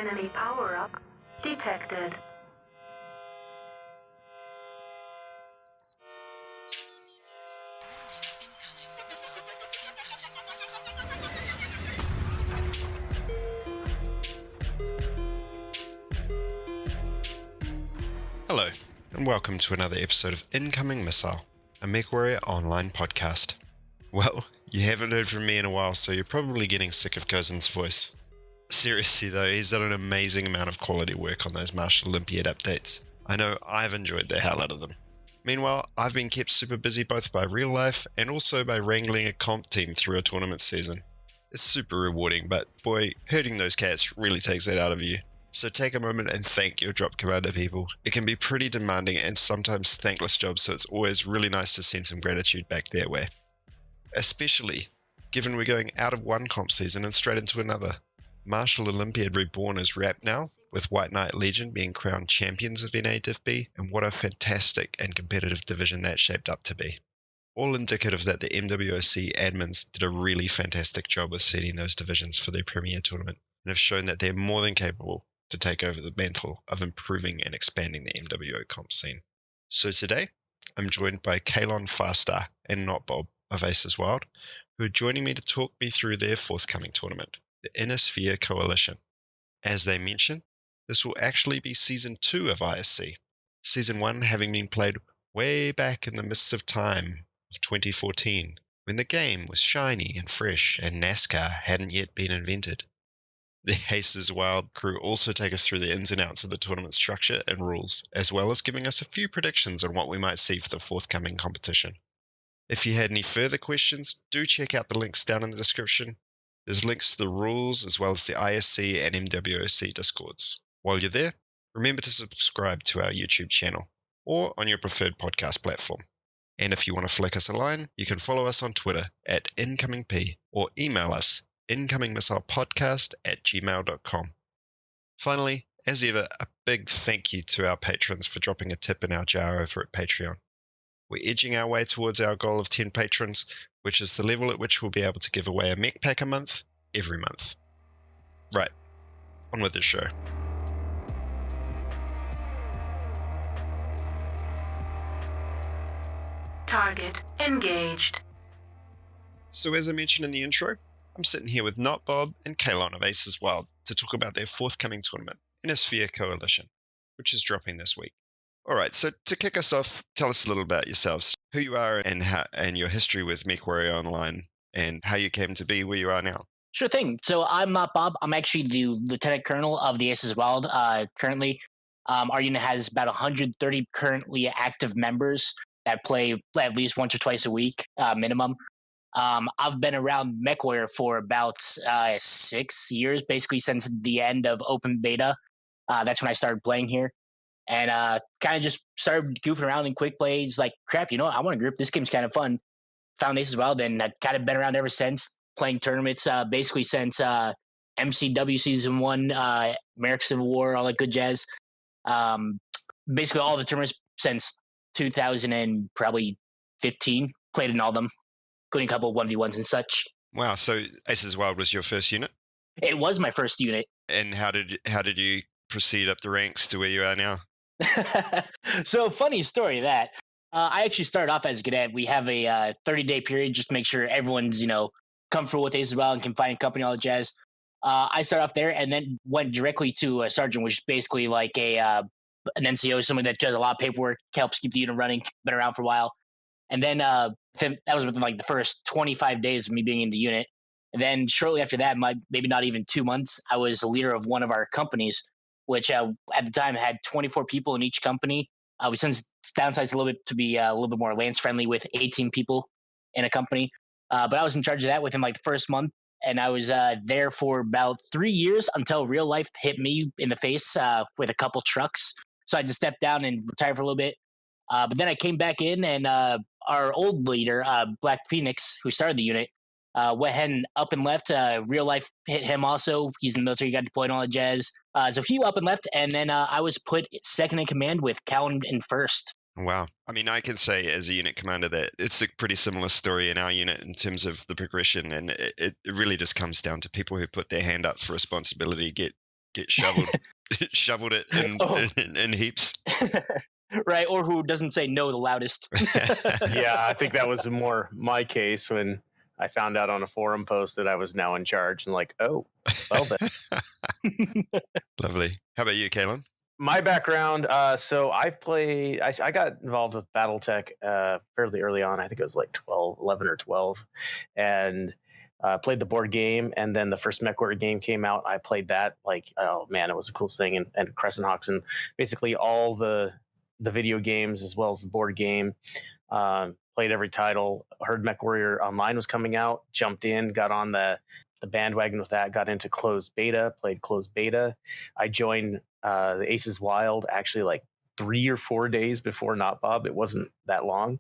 Enemy power-up detected. Hello, and welcome to another episode of Incoming Missile, a MechWarrior online podcast. Well, you haven't heard from me in a while, so you're probably getting sick of Cozin's voice. Seriously though, he's done an amazing amount of quality work on those Martial Olympiad updates. I know I've enjoyed the hell out of them. Meanwhile, I've been kept super busy both by real life and also by wrangling a comp team through a tournament season. It's super rewarding, but boy, herding those cats really takes it out of you. So take a moment and thank your drop commander people. It can be pretty demanding and sometimes thankless job, so it's always really nice to send some gratitude back their way. Especially given we're going out of one comp season and straight into another. Martial Olympiad Reborn is wrapped now, with White Knight Legion being crowned champions of NA Div B, and what a fantastic and competitive division that shaped up to be. All indicative that the MWOC admins did a really fantastic job with setting those divisions for their premier tournament, and have shown that they're more than capable to take over the mantle of improving and expanding the MWO comp scene. So today, I'm joined by Calon, Farstar, and Not Bob of Aces Wild, who are joining me to talk me through their forthcoming tournament, the Inner Sphere Coalition. As they mentioned, this will actually be Season 2 of ISC, Season 1 having been played way back in the mists of time of 2014, when the game was shiny and fresh and NASCAR hadn't yet been invented. The Aces Wild crew also take us through the ins and outs of the tournament structure and rules, as well as giving us a few predictions on what we might see for the forthcoming competition. If you had any further questions, do check out the links down in the description. There's links to the rules as well as the ISC and MWOC discords. While you're there, remember to subscribe to our YouTube channel or on your preferred podcast platform. And if you want to flick us a line, you can follow us on Twitter at IncomingP or email us incomingmissilepodcast@gmail.com. Finally, as ever, a big thank you to our patrons for dropping a tip in our jar over at Patreon. We're edging our way towards our goal of 10 patrons, which is the level at which we'll be able to give away a mech pack a month, every month. Right, on with the show. Target engaged. So as I mentioned in the intro, I'm sitting here with Not Bob and Calon of Aces Wild to talk about their forthcoming tournament, Inner Sphere Coalition, which is dropping this week. Alright, so to kick us off, tell us a little about yourselves, who you are and your history with MechWarrior Online, and how you came to be where you are now. Sure thing. So I'm Not Bob. I'm actually the Lieutenant Colonel of the Aces Wild currently. Our unit has about 130 currently active members that play at least once or twice a week minimum. I've been around MechWarrior for about 6 years, basically since the end of open beta. That's when I started playing here. And kind of just started goofing around in quick plays, like, crap, I want to group. This game's kind of fun. Found Aces Wild, and I've kind of been around ever since, playing tournaments, basically since MCW Season 1, American Civil War, all that good jazz. Basically all the tournaments since 2015, played in all of them, including a couple of 1v1s and such. Wow, so Aces Wild was your first unit? It was my first unit. And how did you proceed up the ranks to where you are now? So funny story that I actually started off as a cadet. We have a 30-day period just to make sure everyone's comfortable with Aces Wild and can find company, all the jazz. I started off there and then went directly to a sergeant, which is basically like an NCO, someone that does a lot of paperwork, helps keep the unit running, been around for a while. And then that was within like the first 25 days of me being in the unit. And then shortly after that, maybe not even 2 months, I was the leader of one of our companies, which at the time had 24 people in each company. We since downsized a little bit to be a little bit more Lance friendly with 18 people in a company. But I was in charge of that within like the first month. And I was there for about 3 years until real life hit me in the face with a couple trucks. So I just stepped down and retired for a little bit. But then I came back in, and our old leader, Black Phoenix, who started the unit, went ahead and up and left. Real life hit him also. He's in the military, got deployed and all that jazz. So he up and left, and then I was put second in command with Calon in first. Wow. I mean, I can say as a unit commander that it's a pretty similar story in our unit in terms of the progression, and it really just comes down to people who put their hand up for responsibility, get get shoveled, shoveled it Oh. in heaps. Right, or who doesn't say no the loudest. Yeah, I think that was more my case when I found out on a forum post that I was now in charge, and like, oh, well then. Lovely. How about you, Calon? My background, so I got involved with BattleTech fairly early on. I think it was like 11 or 12, and played the board game. And then the first MechWarrior game came out. I played that. Like, oh man, it was the coolest thing. And Crescent Hawks and basically all the video games as well as the board game. Played every title. Heard MechWarrior Online was coming out. Jumped in, got on the bandwagon with that. Got into closed beta. Played closed beta. I joined the Aces Wild actually like 3 or 4 days before Not Bob. It wasn't that long.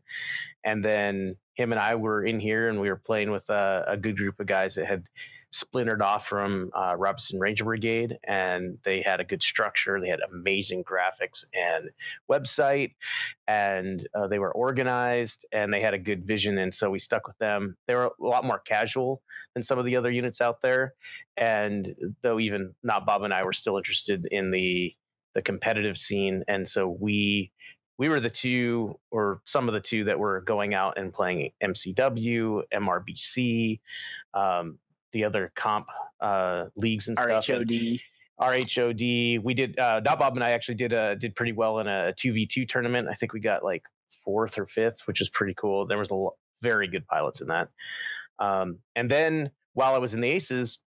And then him and I were in here and we were playing with a good group of guys that had splintered off from Robinson Ranger Brigade, and they had a good structure. They had amazing graphics and website, and they were organized, and they had a good vision. And so we stuck with them. They were a lot more casual than some of the other units out there. And though even Not Bob and I were still interested in the competitive scene, and so we were the two, or some of the two, that were going out and playing MCW, MRBC, the other comp leagues and stuff. RHOD. We did. Not Bob and I actually did pretty well in a 2v2 tournament. I think we got like 4th or 5th, which is pretty cool. There was very good pilots in that. And then while I was in the Aces,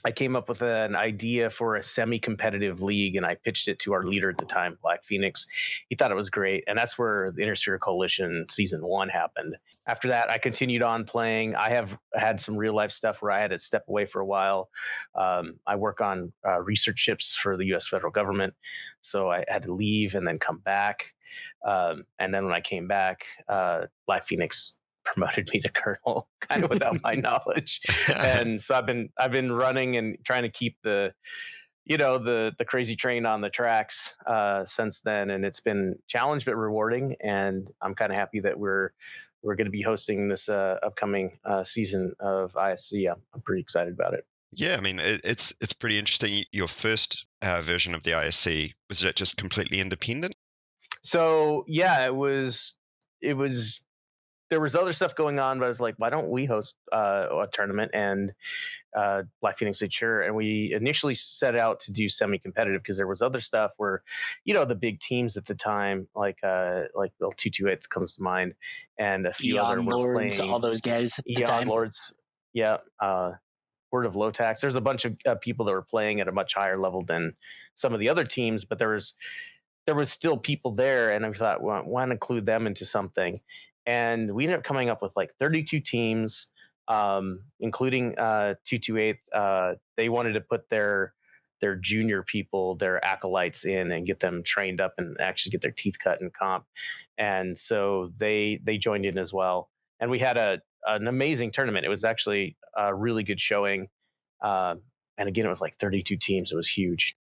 I came up with an idea for a semi-competitive league, and I pitched it to our leader at the time, Black Phoenix. He thought it was great, and that's where the Intersphere Coalition Season 1 happened. After that, I continued on playing. I have had some real-life stuff where I had to step away for a while. I work on research ships for the U.S. federal government, so I had to leave and then come back. And then when I came back, Black Phoenix promoted me to colonel kind of without my knowledge. And so I've been running and trying to keep the crazy train on the tracks since then, and it's been challenged but rewarding, and I'm kind of happy that we're going to be hosting this upcoming season of ISC. I'm pretty excited about it. Yeah, I mean, it's pretty interesting. Your first version of the ISC, was that just completely independent? So yeah, it was there was other stuff going on, but I was like, why don't we host a tournament? And Black Phoenix said sure. And we initially set out to do semi-competitive because there was other stuff where, the big teams at the time, like 228 comes to mind, and a few other were Lords, playing. all those guys at the Eon time. Lords, yeah. Word of Lotax. There's a bunch of people that were playing at a much higher level than some of the other teams, but there was still people there, and I thought, well, why not include them into something? And we ended up coming up with like 32 teams, including 228. They wanted to put their junior people, their acolytes in, and get them trained up and actually get their teeth cut in comp. And so they joined in as well. And we had an amazing tournament. It was actually a really good showing. And again, it was like 32 teams. It was huge.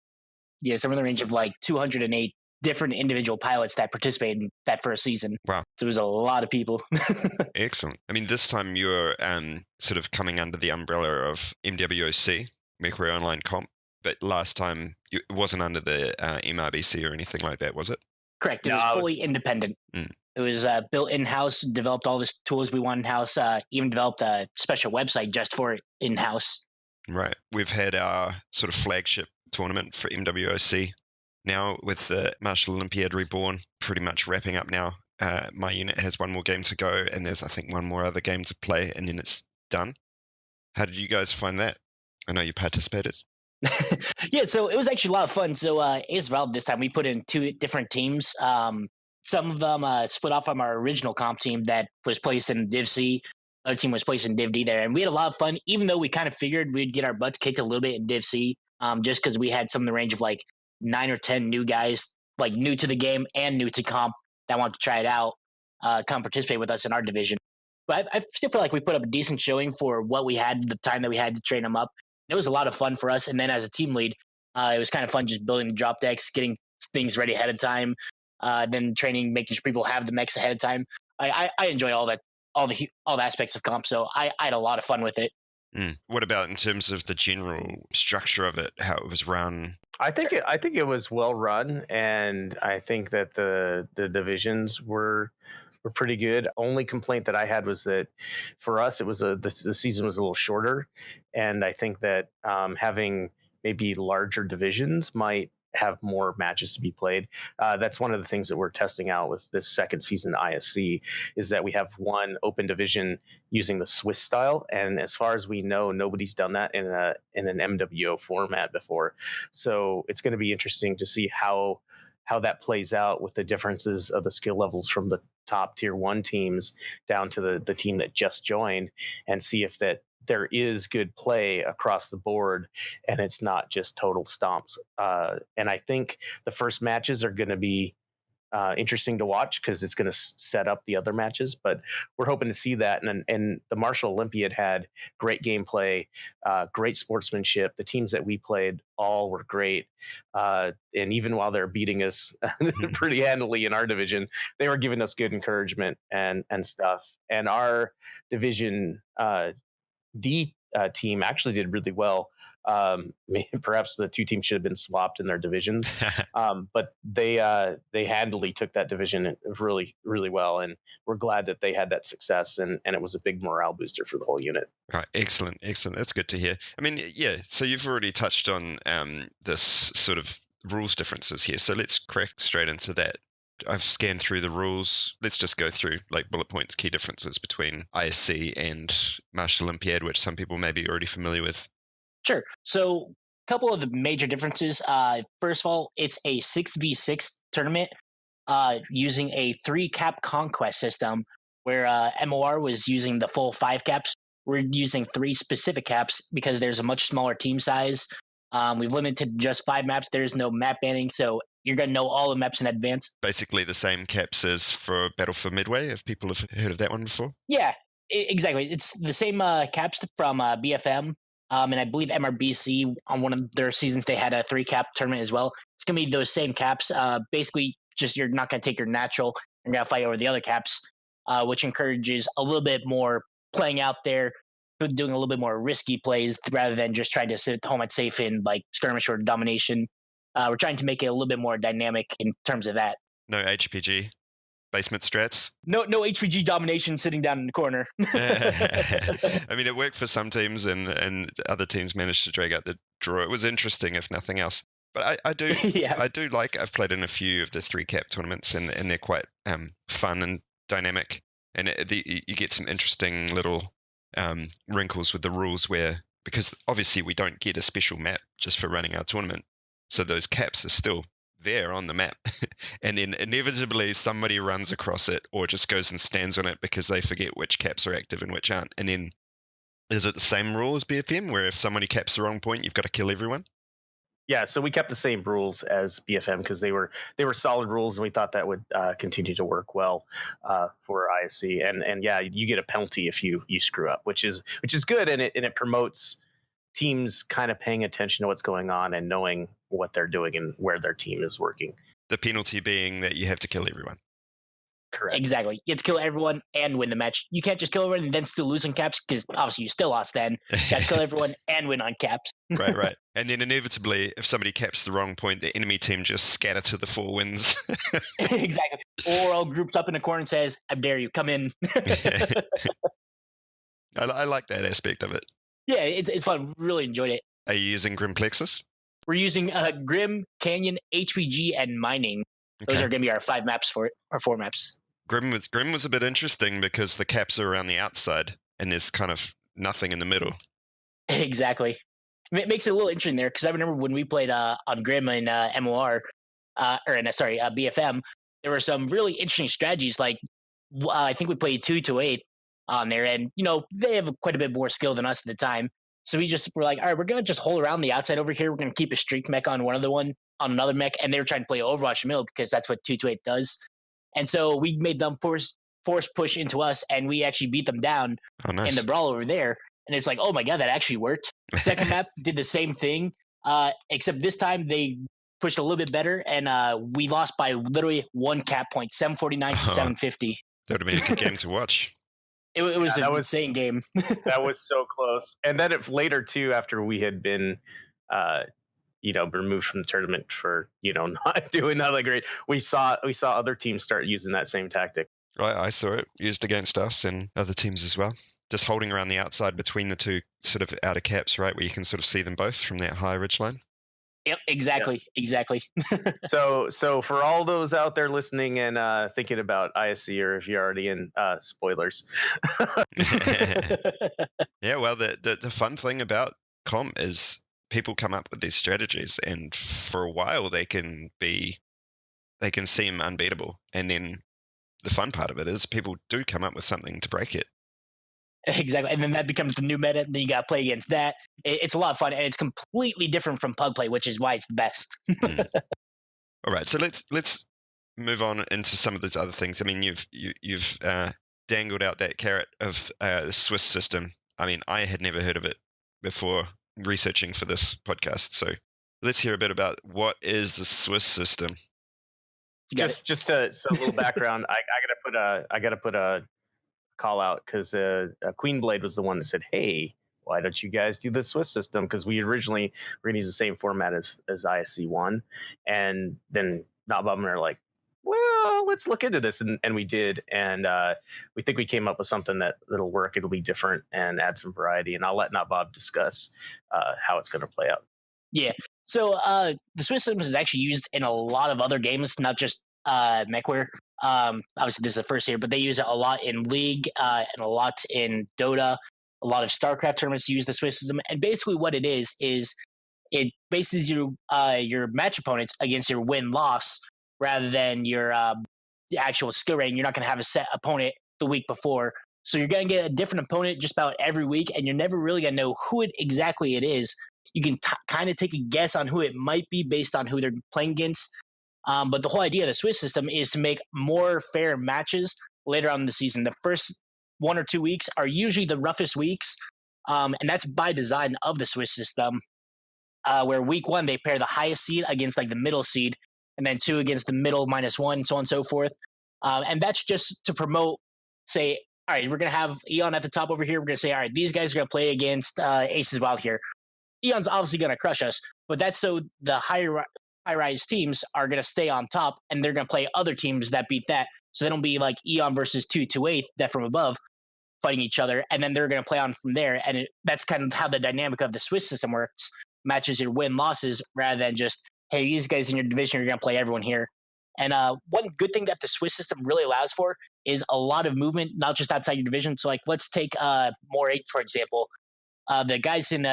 Yeah, somewhere in the range of like 208 different individual pilots that participated in that first season. Wow. So it was a lot of people. Excellent. I mean, this time you're sort of coming under the umbrella of MWOC, MechWarrior Online Comp, but last time it wasn't under the MRBC or anything like that, was it? Correct. It was fully independent. Mm. It was built in-house, developed all the tools we want in-house, even developed a special website just for it in-house. Right. We've had our sort of flagship tournament for MWOC. Now with the Martial Olympiad Reborn pretty much wrapping up now, my unit has one more game to go, and there's, I think, one more other game to play, and then it's done. How did you guys find that? I know you participated. Yeah, so it was actually a lot of fun. So Ace Valve this time, we put in 2 different teams. Some of them split off from our original comp team that was placed in Div C. Other team was placed in Div D there. And we had a lot of fun, even though we kind of figured we'd get our butts kicked a little bit in Div C, just because we had some in the range of like 9 or 10 new guys, like new to the game and new to comp, that wanted to try it out, come participate with us in our division. But I still feel like we put up a decent showing for what we had, the time that we had to train them up. It was a lot of fun for us. And then as a team lead, it was kind of fun just building the drop decks, getting things ready ahead of time, then training, making sure people have the mechs ahead of time. I enjoy all that, all the aspects of comp. So I had a lot of fun with it. What about in terms of the general structure of it, how it was run? I think it was well run, and I think that the divisions were pretty good. Only complaint that I had was that for us it was the season was a little shorter, and I think that having maybe larger divisions might have more matches to be played. That's one of the things that we're testing out with this second season ISC is that we have one open division using the Swiss style, and as far as we know, nobody's done that in an MWO format before. So it's going to be interesting to see how that plays out with the differences of the skill levels from the top tier one teams down to the team that just joined, and see if that there is good play across the board and it's not just total stomps. And I think the first matches are going to be interesting to watch because it's going to set up the other matches. But we're hoping to see that. And the Martial Olympiad had great gameplay, great sportsmanship. The teams that we played all were great. And even while they're beating us pretty handily in our division, they were giving us good encouragement and stuff. And our division D team actually did really well. Perhaps the two teams should have been swapped in their divisions, but they handily took that division really, really well, and we're glad that they had that success, and it was a big morale booster for the whole unit. Right, excellent. That's good to hear. I mean, yeah. So you've already touched on this sort of rules differences here. So let's crack straight into that. I've scanned through the rules. Let's just go through like bullet points, key differences between ISC and Martial Olympiad, which some people may be already familiar with. Sure. So, a couple of the major differences. First of all, it's a 6v6 tournament using a 3-cap conquest system where MOR was using the full 5 caps. We're using 3 specific caps because there's a much smaller team size. We've limited just 5 maps. There's no map banning, so you're going to know all the maps in advance. Basically the same caps as for Battle for Midway, if people have heard of that one before. Yeah, exactly. It's the same caps from BFM. And I believe MRBC on one of their seasons, they had a 3-cap tournament as well. It's going to be those same caps. Basically, just you're not going to take your natural. You're going to fight over the other caps, which encourages a little bit more playing out there, doing a little bit more risky plays rather than just trying to sit home at safe in like skirmish or domination. We're trying to make it a little bit more dynamic in terms of that. No HPG, basement strats. No HPG domination sitting down in the corner. I mean, it worked for some teams, and other teams managed to drag out the draw. It was interesting, if nothing else. But I do, Yeah. I do like. I've played in a few of the 3-cap tournaments, and they're quite fun and dynamic. And you get some interesting little wrinkles with the rules where, because obviously we don't get a special map just for running our tournament, so those caps are still there on the map, and then inevitably somebody runs across it or just goes and stands on it because they forget which caps are active and which aren't. And then is it the same rule as BFM where if somebody caps the wrong point, you've got to kill everyone? Yeah, so we kept the same rules as BFM because they were solid rules, and we thought that would continue to work well for ISC. And yeah, you get a penalty if you screw up, which is good, and it promotes teams kind of paying attention to what's going on and knowing what they're doing and where their team is working. The penalty being that you have to kill everyone. Correct. Exactly. You have to kill everyone and win the match. You can't just kill everyone and then still lose on caps because obviously you still lost then. You got to kill everyone and win on caps. Right. And then inevitably, if somebody caps the wrong point, the enemy team just scatter to the 4 winds. Exactly. Or all groups up in a corner and says, I dare you, come in. I like that aspect of it. Yeah, it's fun. Really enjoyed it. Are you using Grim Plexus? We're using Grim, Canyon, HPG, and Mining. Those are going to be our 5 maps for it, or 4 maps. Grim was a bit interesting because the caps are around the outside and there's kind of nothing in the middle. Exactly. It makes it a little interesting there because I remember when we played on Grim and MOR, BFM, there were some really interesting strategies. Like I think we played 2-8 on there, and they have quite a bit more skill than us at the time. So we just were like, all right, we're gonna just hold around the outside over here. We're gonna keep a streak mech on on another mech, and they were trying to play Overwatch in the middle because that's what 2-8 does. And so we made them force push into us, and we actually beat them down in the brawl over there. And it's like, oh my god, that actually worked. Second map did the same thing, except this time they pushed a little bit better, and we lost by literally 1 cap point, 749 to 750. That would have been a good game to watch. It was Yeah, an that was insane game. that was so close. And then later too, after we had been, uh, removed from the tournament for not doing that great, we saw other teams start using that same tactic. I saw it used against us and other teams as well. Just holding around the outside between the two sort of outer caps, right, where you can sort of see them both from that high ridge line. Yep, exactly. So for all those out there listening and thinking about ISC, or if you're already in, spoilers. Yeah, well, the fun thing about comp is people come up with these strategies, and for a while they can seem unbeatable, and then the fun part of it is people do come up with something to break it. Exactly, and then that becomes the new meta. Then you got to play against that. It's a lot of fun, and it's completely different from pug play, which is why it's the best. All right, so let's move on into some of these other things. I mean, you've dangled out that carrot of the Swiss system. I mean, I had never heard of it before researching for this podcast. So let's hear a bit about what is the Swiss system. Just a little background. I gotta put a call out, because Queen Blade was the one that said, "Hey, why don't you guys do the Swiss system?" Because we originally were gonna use the same format as ISC1, and then Notbob and I are like, "Well, let's look into this," and we did, and we think we came up with something that'll work. It'll be different and add some variety, and I'll let Notbob discuss how it's going to play out. Yeah. So the Swiss system is actually used in a lot of other games, not just MechWare. Obviously, this is the first year, but they use it a lot in League and a lot in Dota. A lot of StarCraft tournaments use the Swiss system, and basically what it is it bases your match opponents against your win-loss rather than your actual skill rating. You're not going to have a set opponent the week before, so you're going to get a different opponent just about every week, and you're never really going to know who it exactly it is. You can kind of take a guess on who it might be based on who they're playing against. But the whole idea of the Swiss system is to make more fair matches later on in the season. The first 1 or 2 weeks are usually the roughest weeks, and that's by design of the Swiss system, where week 1 they pair the highest seed against like the middle seed, and then 2 against the middle -1, and so on and so forth. And that's just to promote, say, all right, we're going to have Eon at the top over here. We're going to say, all right, these guys are going to play against Aces Wild here. Eon's obviously going to crush us, but that's so the high-rise teams are going to stay on top, and they're going to play other teams that beat that. So they don't be like Eon versus 228, that from above, fighting each other, and then they're going to play on from there. And that's kind of how the dynamic of the Swiss system works. Matches your win-losses rather than just, hey, these guys in your division are going to play everyone here. And one good thing that the Swiss system really allows for is a lot of movement, not just outside your division. So, like, let's take More 8, for example. The guys in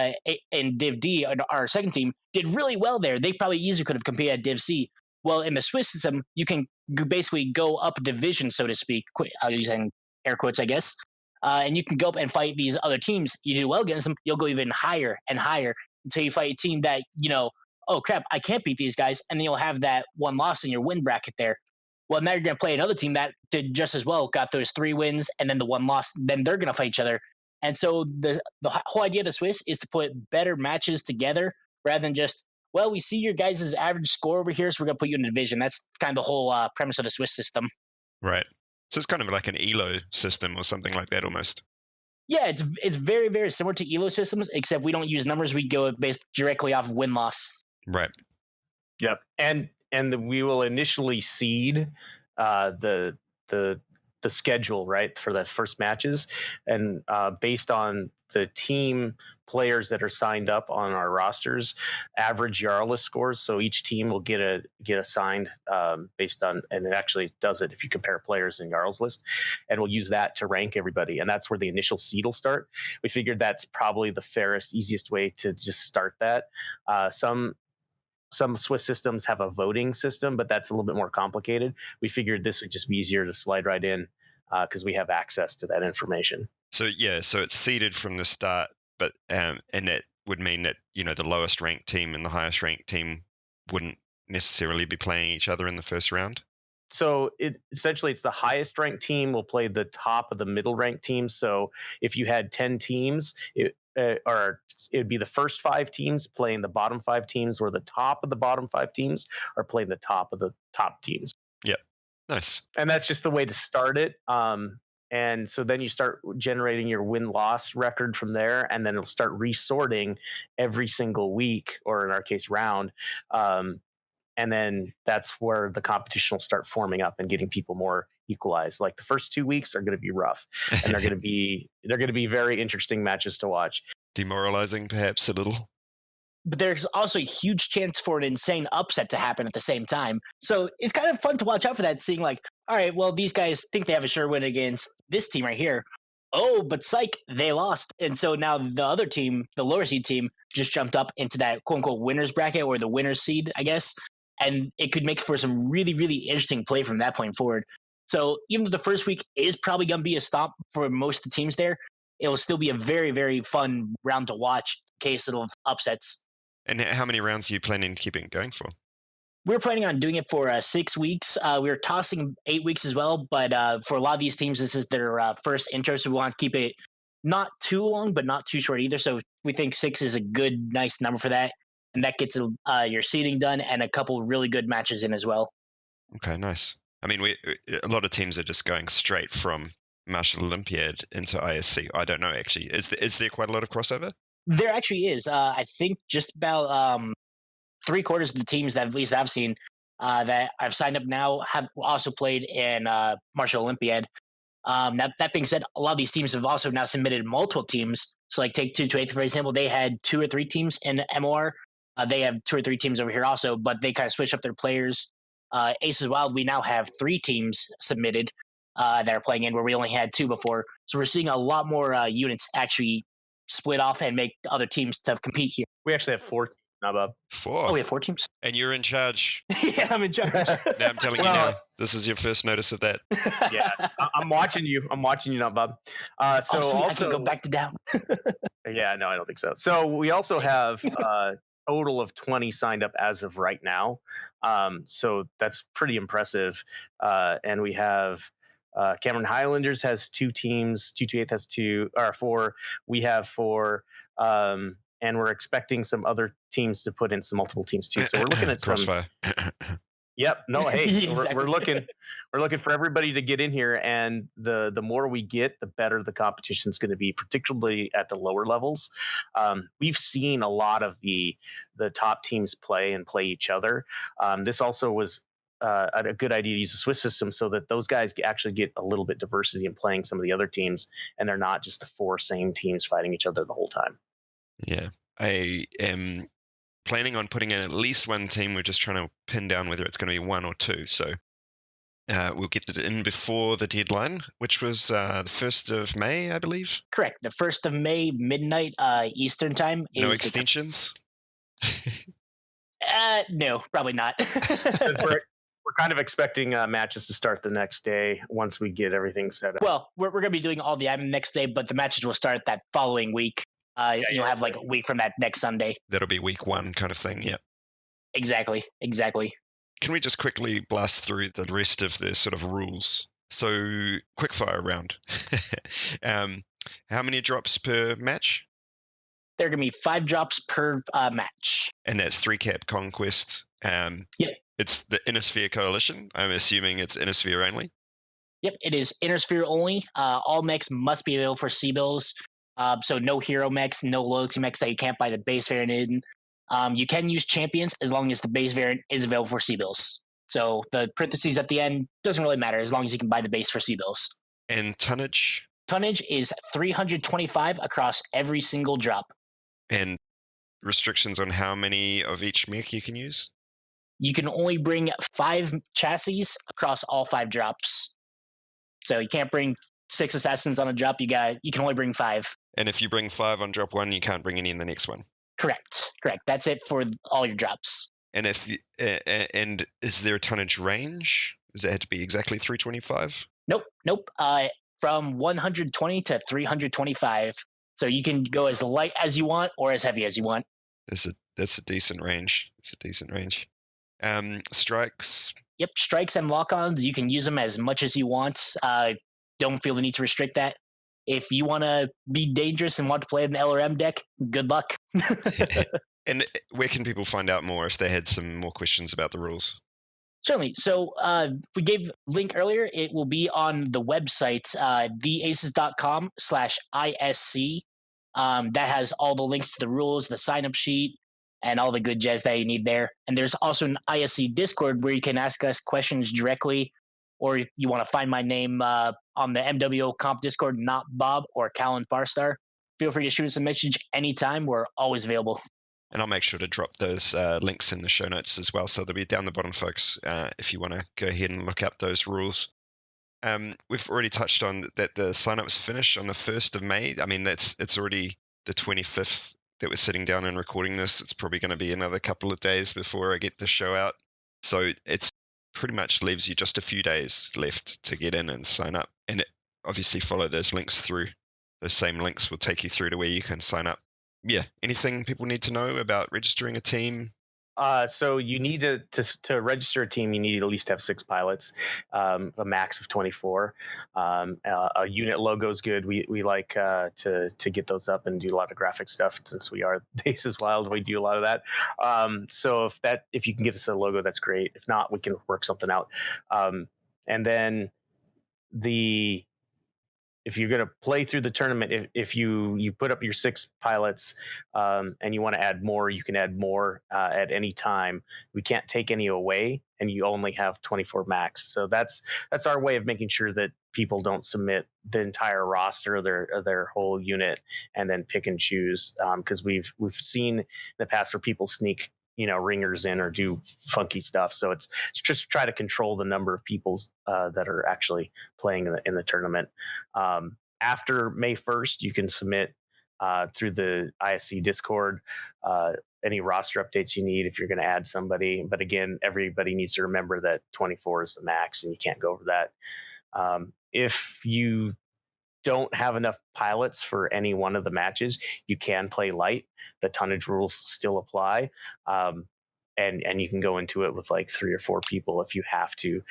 Div D, our second team, did really well there. They probably easily could have competed at Div C. Well, in the Swiss system, you can basically go up a division, so to speak. I'll use air quotes, I guess. And you can go up and fight these other teams. You do well against them, you'll go even higher and higher until you fight a team that, oh crap, I can't beat these guys. And then you'll have that one loss in your win bracket there. Well, now you're going to play another team that did just as well, got those 3 wins, and then the one loss. Then they're going to fight each other. And so the whole idea of the Swiss is to put better matches together rather than just, well, we see your guys' average score over here, so we're going to put you in a division. That's kind of the whole premise of the Swiss system. Right. So it's kind of like an ELO system or something like that almost. Yeah, it's very, very similar to ELO systems, except we don't use numbers. We go based directly off of win-loss. Right. Yep. And we will initially seed the schedule, right, for the first matches, and based on the team players that are signed up on our rosters, average Jarl list scores. So each team will get assigned based on, and it actually does it if you compare players in Jarl's list, and we'll use that to rank everybody. And that's where the initial seed will start. We figured that's probably the fairest, easiest way to just start that. Some Swiss systems have a voting system, but that's a little bit more complicated. We figured this would just be easier to slide right in because we have access to that information. So it's seeded from the start, but and that would mean that the lowest ranked team and the highest ranked team wouldn't necessarily be playing each other in the first round. So essentially it's the highest ranked team will play the top of the middle ranked team. So if you had 10 teams, it would be the first 5 teams playing the bottom 5 teams, or the top of the bottom 5 teams are playing the top of the top teams. Yep. Nice. And that's just the way to start it. And so then you start generating your win-loss record from there, and then it'll start resorting every single week, or in our case, round. And then that's where the competition will start forming up and getting people more equalized. Like the first 2 weeks are going to be rough, and they're going to be very interesting matches to watch. Demoralizing, perhaps, a little. But there's also a huge chance for an insane upset to happen at the same time. So it's kind of fun to watch out for that, seeing like, all right, well, these guys think they have a sure win against this team right here. Oh, but psych, they lost. And so now the other team, the lower seed team, just jumped up into that quote unquote winners bracket, or the winner's seed, I guess. And it could make for some really, really interesting play from that point forward. So even though the first week is probably going to be a stomp for most of the teams there, it will still be a very, very fun round to watch in case of upsets. And how many rounds are you planning to keep it going for? We're planning on doing it for 6 weeks. We were tossing 8 weeks as well, but for a lot of these teams, this is their first intro, so we want to keep it not too long, but not too short either. So we think 6 is a good, nice number for that, and that gets your seeding done and a couple really good matches in as well. Okay, nice. I mean, a lot of teams are just going straight from Martial Olympiad into ISC. I don't know, actually. Is there quite a lot of crossover? There actually is. I think just about 3/4 of the teams that at least I've seen that I've signed up now have also played in Martial Olympiad. That being said, a lot of these teams have also now submitted multiple teams. So like take 228, for example, they had 2 or 3 teams in MOR. They have 2 or 3 teams over here also, but they kind of switch up their players. Aces Wild, we now have 3 teams submitted that are playing in, where we only had 2 before. So we're seeing a lot more units actually split off and make other teams to compete here. We actually have 4 teams now, Bob. 4? Oh, we have 4 teams? And you're in charge. Yeah, I'm in charge. Now I'm telling you now, this is your first notice of that. Yeah, I'm watching you. I'm watching you now, Bob. So sweet, also, I can go back to down. Yeah, no, I don't think so. So we also have a total of 20 signed up as of right now. So that's pretty impressive. And we have Cameron Highlanders has 2 teams. 228 has 2 or 4. We have 4. And we're expecting some other teams to put in some multiple teams too. So we're looking at Crossfire. Yep. No. Hey, Exactly. we're looking for everybody to get in here, and the more we get, the better the competition is going to be, particularly at the lower levels. We've seen a lot of the top teams play each other. This also was a good idea to use a Swiss system so that those guys actually get a little bit diversity in playing some of the other teams, and they're not just the 4 same teams fighting each other the whole time. Yeah, I am planning on putting in at least 1 team. We're just trying to pin down whether it's going to be 1 or 2. So we'll get it in before the deadline, which was the 1st of May, I believe. Correct. The 1st of May, midnight Eastern time. No extensions? No, probably not. We're kind of expecting matches to start the next day once we get everything set up. Well, we're going to be doing all the admin next day, but the matches will start that following week. You'll have like a week from that next Sunday. That'll be week 1 kind of thing, yeah. Exactly. Can we just quickly blast through the rest of the sort of rules? So, quickfire round. How many drops per match? There are going to be 5 drops per match. And that's 3 cap conquest. Yep. It's the Inner Sphere Coalition. I'm assuming it's Inner Sphere only. Yep, it is Inner Sphere only. All mechs must be available for C-bills. So no hero mechs, no loyalty mechs that you can't buy the base variant in. You can use champions as long as the base variant is available for C-bills. So the parentheses at the end doesn't really matter as long as you can buy the base for C-bills. And tonnage? Tonnage is 325 across every single drop. And restrictions on how many of each mech you can use? You can only bring 5 chassis across all 5 drops. So you can't bring 6 assassins on a drop. You can only bring 5. And if you bring 5 on drop 1, you can't bring any in the next one. Correct. That's it for all your drops. And and is there a tonnage range? Does it have to be exactly 325? Nope. From 120 to 325. So you can go as light as you want or as heavy as you want. That's a decent range. Strikes. Yep, strikes and lock-ons. You can use them as much as you want. Don't feel the need to restrict that. If you want to be dangerous and want to play an LRM deck, good luck. And where can people find out more if they had some more questions about the rules? Certainly. So we gave link earlier. It will be on the website, theaces.com/ISC. That has all the links to the rules, the sign up sheet, and all the good jazz that you need there. And there's also an ISC Discord where you can ask us questions directly, or if you want to find my name on the MWO Comp Discord, not Bob or Calon Farstar. Feel free to shoot us a message anytime. We're always available. And I'll make sure to drop those links in the show notes as well. So they'll be down the bottom, folks, if you want to go ahead and look up those rules. We've already touched on that the sign-ups finish on the 1st of May. I mean, it's already the 25th that we're sitting down and recording this. It's probably going to be another couple of days before I get the show out. So it's pretty much leaves you just a few days left to get in and sign up. And obviously follow those links through. Those same links will take you through to where you can sign up. Yeah, anything people need to know about registering a team? So you need to register a team. You need to at least have 6 pilots, a max of 24. A unit logo is good. We like to get those up and do a lot of graphic stuff since we are Aces Wild. We do a lot of that. So if you can get us a logo, that's great. If not, we can work something out. And then if you're going to play through the tournament, if you put up your 6 pilots and you want to add more, you can add more at any time. We can't take any away, and you only have 24 max. So that's our way of making sure that people don't submit the entire roster of their whole unit and then pick and choose. Because we've seen in the past where people sneak ringers in or do funky stuff. So it's just try to control the number of people that are actually playing in the tournament. After May 1st, you can submit through the ISC Discord any roster updates you need if you're going to add somebody. But again, everybody needs to remember that 24 is the max and you can't go over that. If you don't have enough pilots for any one of the matches, you can play light. The tonnage rules still apply. And you can go into it with like 3 or 4 people if you have to.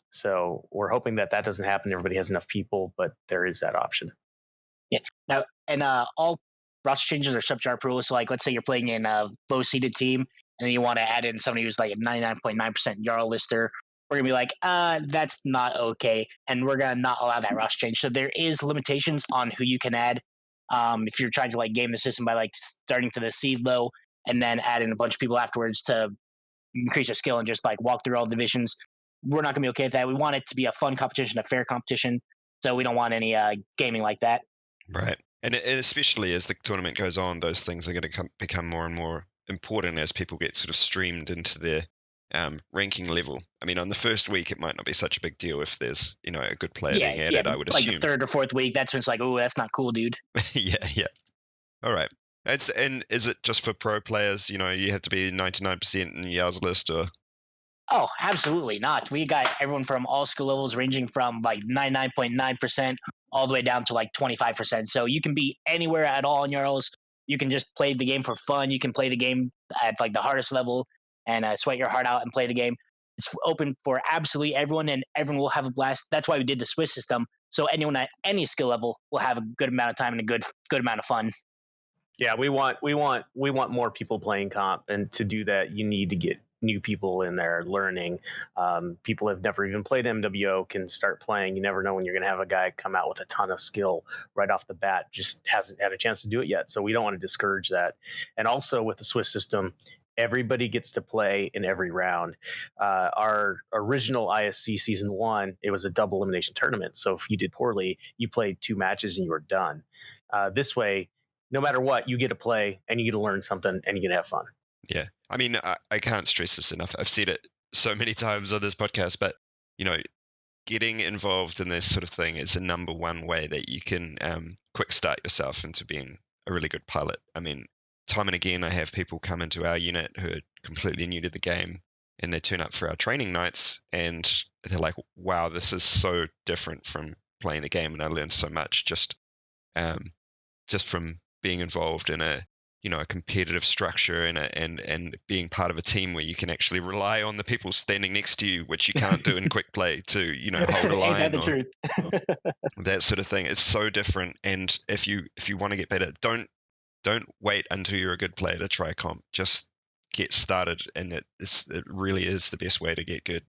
So we're hoping that doesn't happen. Everybody has enough people, but there is that option. Yeah. Now, and all roster changes are subject to our approval. So, like, let's say you're playing in a low-seeded team, and then you want to add in somebody who's like a 99.9% Jarl lister. We're gonna be like, that's not okay, and we're gonna not allow that roster change. So there is limitations on who you can add. If you're trying to like game the system by like starting to the seed low and then add in a bunch of people afterwards to increase your skill and just like walk through all divisions, we're not gonna be okay with that. We want it to be a fun competition, a fair competition. So we don't want any gaming like that. Right. And especially as the tournament goes on, those things are going to become more and more important as people get sort of streamed into their ranking level. I mean, on the first week, it might not be such a big deal if there's, a good player being added, I would like assume. Like the 3rd or 4th week, that's when it's like, oh, that's not cool, dude. Yeah. All right. And is it just for pro players? You have to be 99% in Yow's list, or? Oh, absolutely not. We got everyone from all skill levels ranging from like 99.9% all the way down to like 25%. So you can be anywhere at all in Jarls. You can just play the game for fun. You can play the game at like the hardest level and sweat your heart out and play the game. It's open for absolutely everyone, and everyone will have a blast. That's why we did the Swiss system. So anyone at any skill level will have a good amount of time and a good amount of fun. Yeah, we want more people playing comp, and to do that, you need to get new people in there learning. People have never even played MWO can start playing. You never know when you're going to have a guy come out with a ton of skill right off the bat, just hasn't had a chance to do it yet. So we don't want to discourage that. And also with the Swiss system, everybody gets to play in every round. Our original ISC season 1, it was a double elimination tournament. So if you did poorly, you played 2 matches and you were done. This way, no matter what, you get to play and you get to learn something and you get to have fun. Yeah. I mean, I can't stress this enough. I've said it so many times on this podcast, but, getting involved in this sort of thing is the number one way that you can quick start yourself into being a really good pilot. I mean, time and again, I have people come into our unit who are completely new to the game, and they turn up for our training nights and they're like, wow, this is so different from playing the game. And I learned so much just from being involved in a competitive structure and being part of a team where you can actually rely on the people standing next to you, which you can't do in quick play, to hold a line. Ain't that the truth? That sort of thing. It's so different. And if you want to get better, don't wait until you're a good player to try comp. Just get started, and it really is the best way to get good.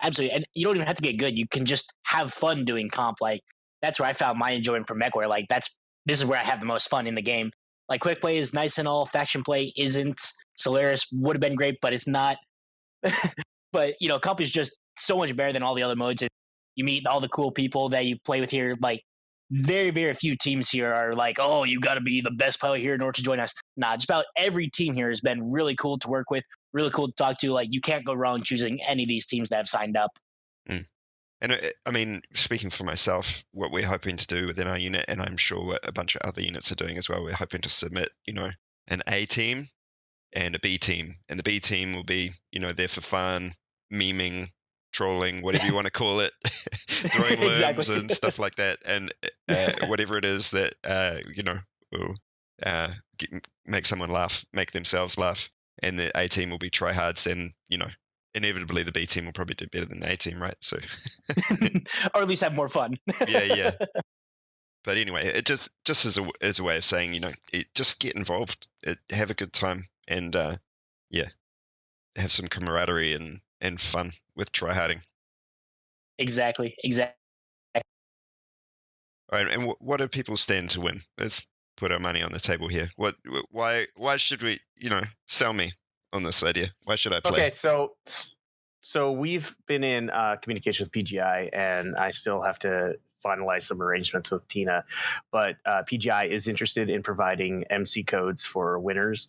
Absolutely. And you don't even have to get good. You can just have fun doing comp. Like that's where I found my enjoyment from MechWarrior. Like this is where I have the most fun in the game. Like quick play is nice and all, faction play isn't. Solaris would have been great, but it's not. But comp is just so much better than all the other modes. You meet all the cool people that you play with here. Like very, very few teams here are like, oh, you got to be the best player here in order to join us. Nah, just about every team here has been really cool to work with, really cool to talk to. Like you can't go wrong choosing any of these teams that have signed up. Mm. And I mean, speaking for myself, what we're hoping to do within our unit, and I'm sure what a bunch of other units are doing as well, we're hoping to submit, an A team and a B team. And the B team will be, there for fun, memeing, trolling, whatever you want to call it, throwing limbs Exactly. and stuff like that. And whatever it is that, will make someone laugh, make themselves laugh. And the A team will be tryhards, and, inevitably the B team will probably do better than the A team, right? So, Or at least have more fun. yeah. But anyway, it just as a way of saying, just get involved, have a good time, and have some camaraderie and fun with tryharding. Exactly. All right, and what do people stand to win? Let's put our money on the table here. Why should we, sell me on this idea? Why should I play? Okay, so we've been in communication with PGI, and I still have to finalize some arrangements with Tina. But PGI is interested in providing MC codes for winners.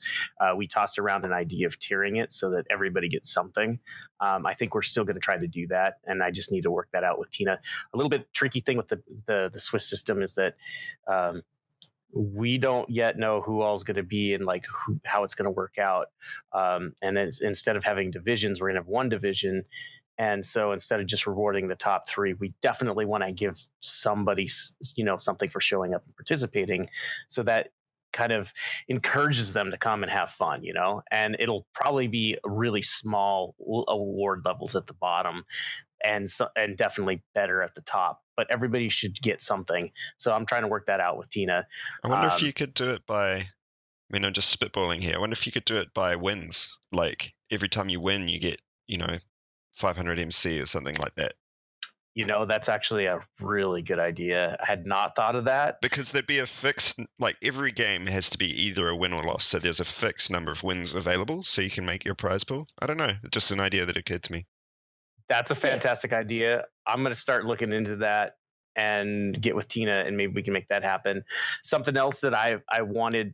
We tossed around an idea of tiering it so that everybody gets something. I think we're still going to try to do that, and I just need to work that out with Tina. A little bit tricky thing with the Swiss system is that we don't yet know who all's going to be and like how it's going to work out. And then instead of having divisions, we're going to have one division. And so instead of just rewarding the top three, we definitely want to give somebody, something for showing up and participating, so that kind of encourages them to come and have fun, and it'll probably be really small award levels at the bottom, and definitely better at the top, but everybody should get something. So I'm trying to work that out with Tina. I wonder if you could do it by, I'm just spitballing here. I wonder if you could do it by wins. Like every time you win, you get, 500 MC or something like that. That's actually a really good idea. I had not thought of that. Because there'd be a fixed, like every game has to be either a win or loss. So there's a fixed number of wins available so you can make your prize pool. I don't know. Just an idea that occurred to me. That's a fantastic idea. I'm going to start looking into that and get with Tina, and maybe we can make that happen. Something else that I wanted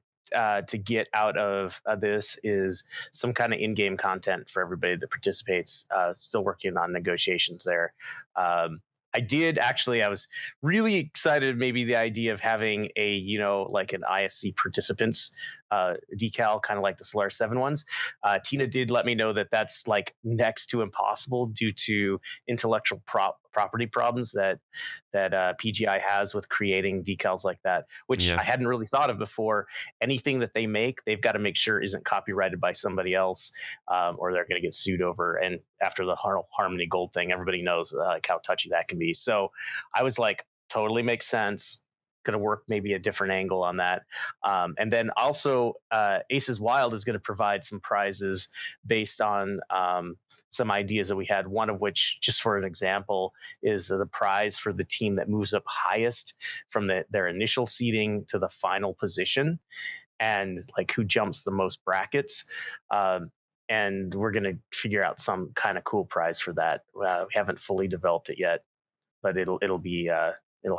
to get out of this is some kind of in-game content for everybody that participates. Still working on negotiations there. I was really excited, maybe the idea of having a, like an ISC participants decal, kind of like the Solar 7 ones. Tina did let me know that that's like next to impossible due to intellectual property problems that PGI has with creating decals like that, which I hadn't really thought of before. Anything that they make, they've got to make sure isn't copyrighted by somebody else, or they're going to get sued over. And after the Harmony Gold thing, everybody knows like how touchy that can be. So I was like, totally makes sense. Going to work maybe a different angle on that. And then also Aces Wild is going to provide some prizes based on some ideas that we had, one of which, just for an example, is the prize for the team that moves up highest from their initial seeding to the final position, and like who jumps the most brackets. And we're going to figure out some kind of cool prize for that. We haven't fully developed it yet, but it'll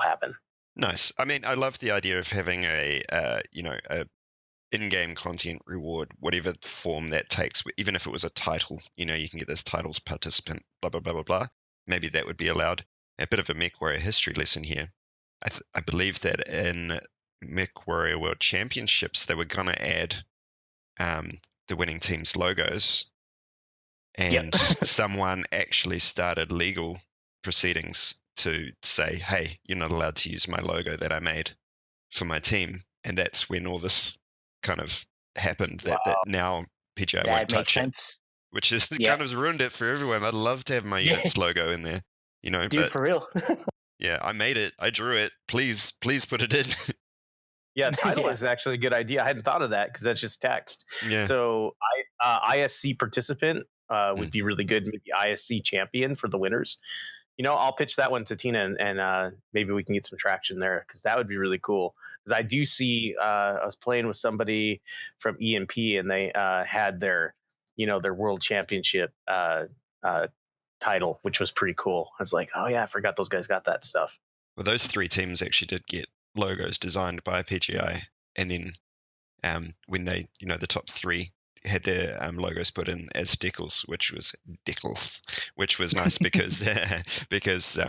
happen. Nice. I mean, I love the idea of having a in-game content reward, whatever form that takes. Even if it was a title, you can get this titles participant, blah blah blah blah blah. Maybe that would be allowed. A bit of a MechWarrior history lesson here. I believe that in MechWarrior World Championships, they were gonna add the winning team's logos, and someone actually started legal proceedings to say, hey, you're not allowed to use my logo that I made for my team. And that's when all this kind of happened, that now PGI won't touch sense. it, which is kind of ruined it for everyone. I'd love to have my unit's logo in there, Dude, but for real. yeah, I made it, I drew it, please put it in. Yeah, title Yeah. is actually a good idea. I hadn't thought of that because that's just text. Yeah. So ISC participant would Mm. be really good. Maybe ISC champion for the winners. I'll pitch that one to Tina, and maybe we can get some traction there because that would be really cool. Because I do see, I was playing with somebody from EMP, and they had their world championship title, which was pretty cool. I was like, oh yeah, I forgot those guys got that stuff. Well, those three teams actually did get logos designed by PGI, and then when they, the top three had their logos put in as decals, which was nice because because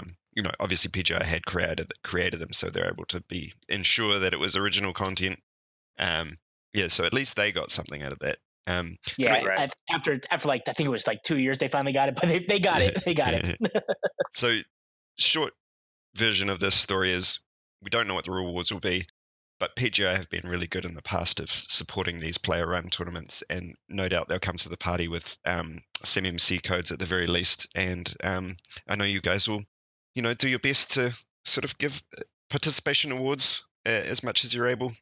obviously PGI had created them, so they're able to ensure that it was original content. So at least they got something out of that. Yeah, Right. after like I think it was like 2 years they finally got it, but they got it. They got it. So short version of this story is we don't know what the rewards will be, but PGI have been really good in the past of supporting these player-run tournaments, and no doubt they'll come to the party with some MC codes at the very least. And I know you guys will, do your best to sort of give participation awards as much as you're able.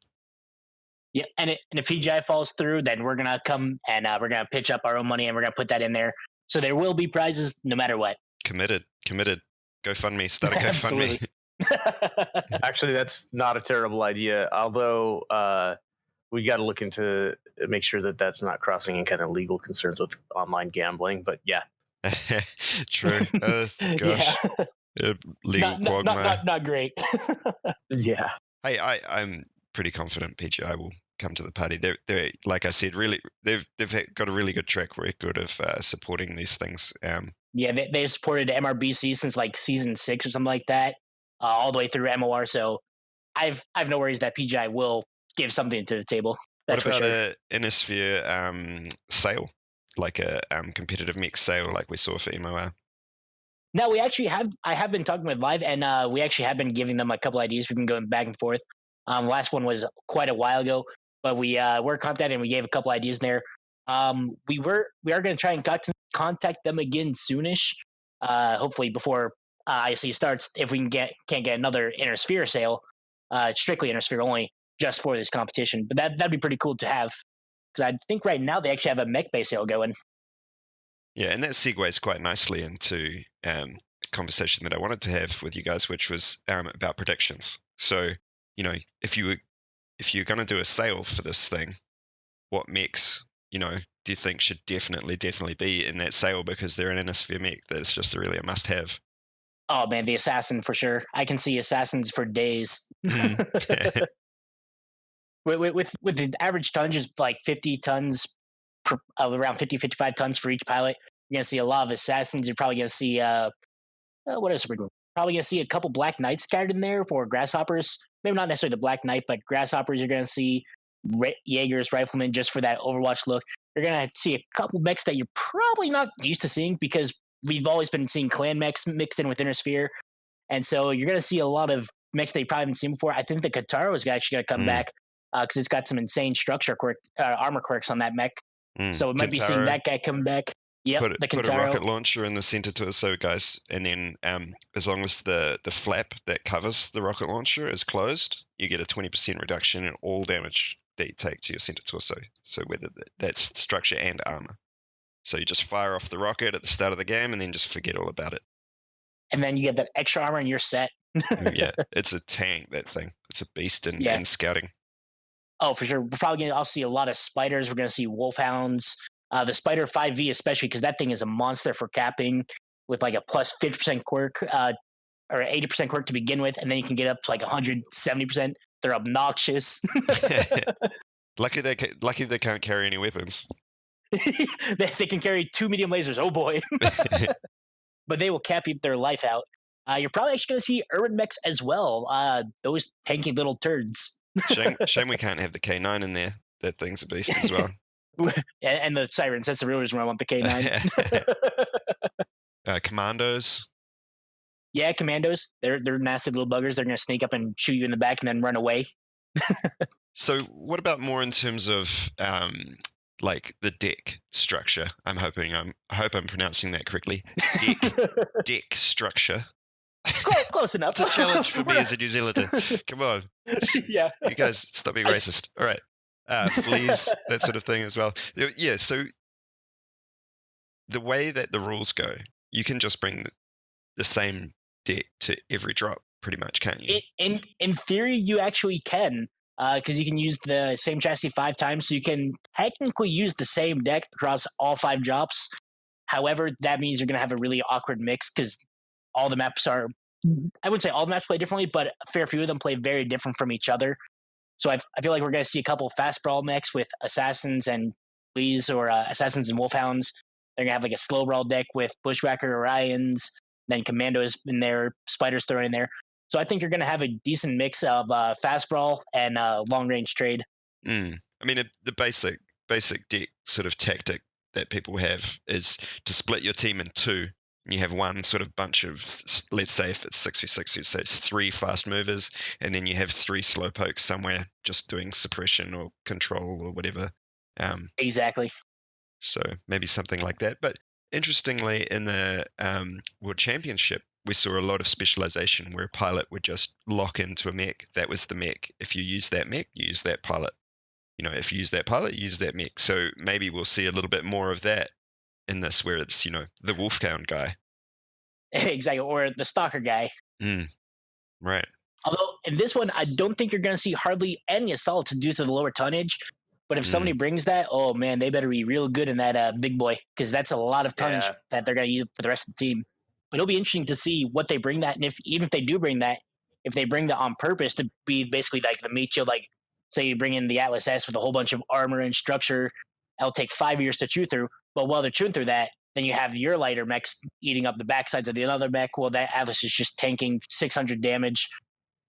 Yeah, and if PGI falls through, then we're gonna come and we're gonna pitch up our own money and we're gonna put that in there. So there will be prizes no matter what. Committed. GoFundMe, start a GoFundMe. Absolutely. Actually, that's not a terrible idea. Although we got to look into make sure that that's not crossing any kind of legal concerns with online gambling. But yeah, True. Gosh. Yeah. Legal quagmire. Not great. yeah. Hey, I'm pretty confident PGI will come to the party. They're like I said, really, they've got a really good track record of supporting these things. Yeah, they supported MRBC since like season 6 or something like that, all the way through MOR. So I've no worries that PGI will give something to the table. That's what about for sure. a Innisphere sale, like a competitive mix sale, like we saw for MOR? No, we actually have. I have been talking with Live, and we actually have been giving them a couple ideas. We've been going back and forth. Last one was quite a while ago, but we were contacted and we gave a couple ideas there. We are going to try and contact them again soonish. Hopefully before IC starts, if we can't get another Inner Sphere sale, strictly Inner Sphere only, just for this competition. But that'd be pretty cool to have, because I think right now they actually have a mech base sale going. Yeah, and that segues quite nicely into a conversation that I wanted to have with you guys, which was about predictions. So, if you're going to do a sale for this thing, what mechs, do you think should definitely be in that sale, because they're an Innisphere mech that's just really a must-have? Oh man, the assassin for sure. I can see assassins for days. with the average tonnage is like 50 tons, around 50-55 tons for each pilot. You're gonna see a lot of assassins. You're probably gonna see what else are we doing? Probably gonna see a couple Black Knights scattered in there for grasshoppers. Maybe not necessarily the Black Knight, but grasshoppers. You're gonna see Jaegers, riflemen, just for that Overwatch look. You're gonna see a couple mechs that you're probably not used to seeing, because we've always been seeing clan mechs mixed in with Inner Sphere, and so you're gonna see a lot of mechs that you probably haven't seen before. I think the Kataro is actually gonna come back because it's got some insane structure armor quirks on that mech. So we might be seeing that guy come back. Yep, Put a rocket launcher in the center to it, so guys, and then as long as the flap that covers the rocket launcher is closed, you get a 20% reduction in all damage that you take to your center torso. So whether that's structure and armor. So you just fire off the rocket at the start of the game and then just forget all about it. And then you get that extra armor and you're set. Yeah, it's a tank, that thing. It's a beast in scouting. Oh, for sure. I'll see a lot of spiders. We're going to see wolfhounds. The Spider 5V especially, because that thing is a monster for capping, with like a plus 50% quirk or 80% quirk to begin with, and then you can get up to like 170%. They're obnoxious. Lucky they can't carry any weapons. They can carry 2 medium lasers. Oh boy. But they will cap their life out. You're probably actually going to see urban mechs as well. Those tanky little turds. Shame we can't have the K9 in there. That thing's a beast as well. And the sirens. That's the real reason why I want the K9. Commandos. Yeah, commandos. They're massive little buggers. They're going to sneak up and shoot you in the back and then run away. So what about more in terms of like the deck structure? I hope I'm pronouncing that correctly. Deck structure. Close enough. It's a challenge for me as a New Zealander. Come on. Yeah. You guys, stop being racist. All right. Fleas, that sort of thing as well. Yeah, so the way that the rules go, you can just bring the same deck to every drop, pretty much, can't you? In theory, you actually can, because you can use the same chassis 5 times, so you can technically use the same deck across all 5 drops. However, that means you're going to have a really awkward mix because all the maps are, I wouldn't say all the maps play differently, but a fair few of them play very different from each other. So I feel like we're going to see a couple fast brawl mechs with assassins and fleas, or assassins and wolfhounds. They're going to have like a slow brawl deck with bushwhacker Orions, then commandos in there, spiders thrown in there. So I think you're going to have a decent mix of fast brawl and long range trade. I mean, the basic deck sort of tactic that people have is to split your team in 2. And you have one sort of bunch of, let's say if it's 6v6, you'd say it's 3 fast movers, and then you have 3 slow pokes somewhere just doing suppression or control or whatever. Exactly. So maybe something like that. But interestingly, in the World Championship, we saw a lot of specialization where a pilot would just lock into a mech. That was the mech. If you use that mech, you use that pilot. If you use that pilot, you use that mech. So maybe we'll see a little bit more of that in this, where it's, the Wolfhound guy. Exactly, or the stalker guy. Right. Although in this one, I don't think you're going to see hardly any assaults due to the lower tonnage. But if somebody brings that, oh man, they better be real good in that big boy, because that's a lot of tonnage that they're going to use for the rest of the team. But it'll be interesting to see what they bring that, and even if they do bring that, if they bring that on purpose to be basically like the meat shield, like say you bring in the Atlas S with a whole bunch of armor and structure, that'll take 5 years to chew through. But while they're chewing through that, then you have your lighter mechs eating up the backsides of the other mech. Well, that Atlas is just tanking 600 damage.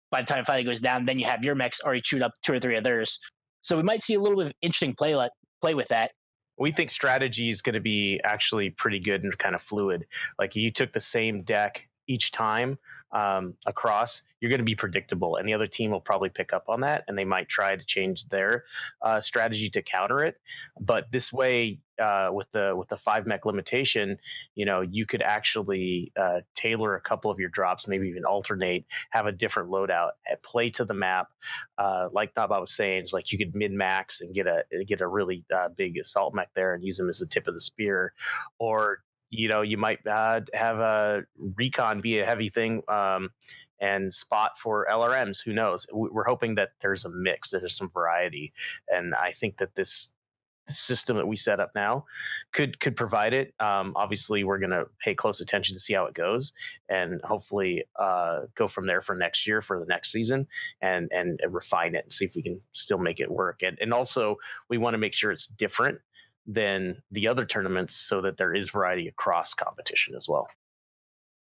By the time it finally goes down, then you have your mechs already chewed up 2 or 3 of theirs. So we might see a little bit of interesting play with that. We think strategy is going to be actually pretty good and kind of fluid. Like you took the same deck each time across, you're going to be predictable, and the other team will probably pick up on that, and they might try to change their strategy to counter it. But this way, with the 5 mech limitation, you could actually tailor a couple of your drops, maybe even alternate, have a different loadout, play to the map. Like Naba was saying, it's like you could min max and get a really big assault mech there and use them as the tip of the spear, or you might have a recon be a heavy thing and spot for LRMs. Who knows? We're hoping that there's a mix, that there's some variety, and I think that this system that we set up now could provide it. Obviously, we're going to pay close attention to see how it goes, and hopefully go from there for next year, for the next season, and refine it and see if we can still make it work. And also, we want to make sure it's different than the other tournaments, so that there is variety across competition as well.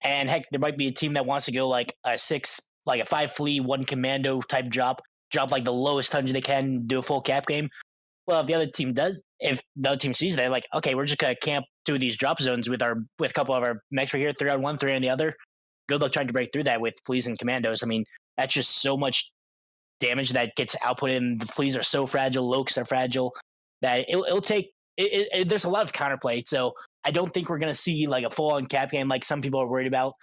And heck, there might be a team that wants to go like a 5 flea, 1 commando type drop like the lowest tonnage they can, do a full cap game. Well, if the other team sees that, like, okay, we're just gonna camp 2 of these drop zones with a couple of our mechs right here, 3 on 1, 3 on the other. Good luck trying to break through that with fleas and commandos. I mean, that's just so much damage that gets output in. The fleas are so fragile, locusts are fragile, that it'll take. There's a lot of counterplay, so I don't think we're going to see like a full-on cap game like some people are worried about.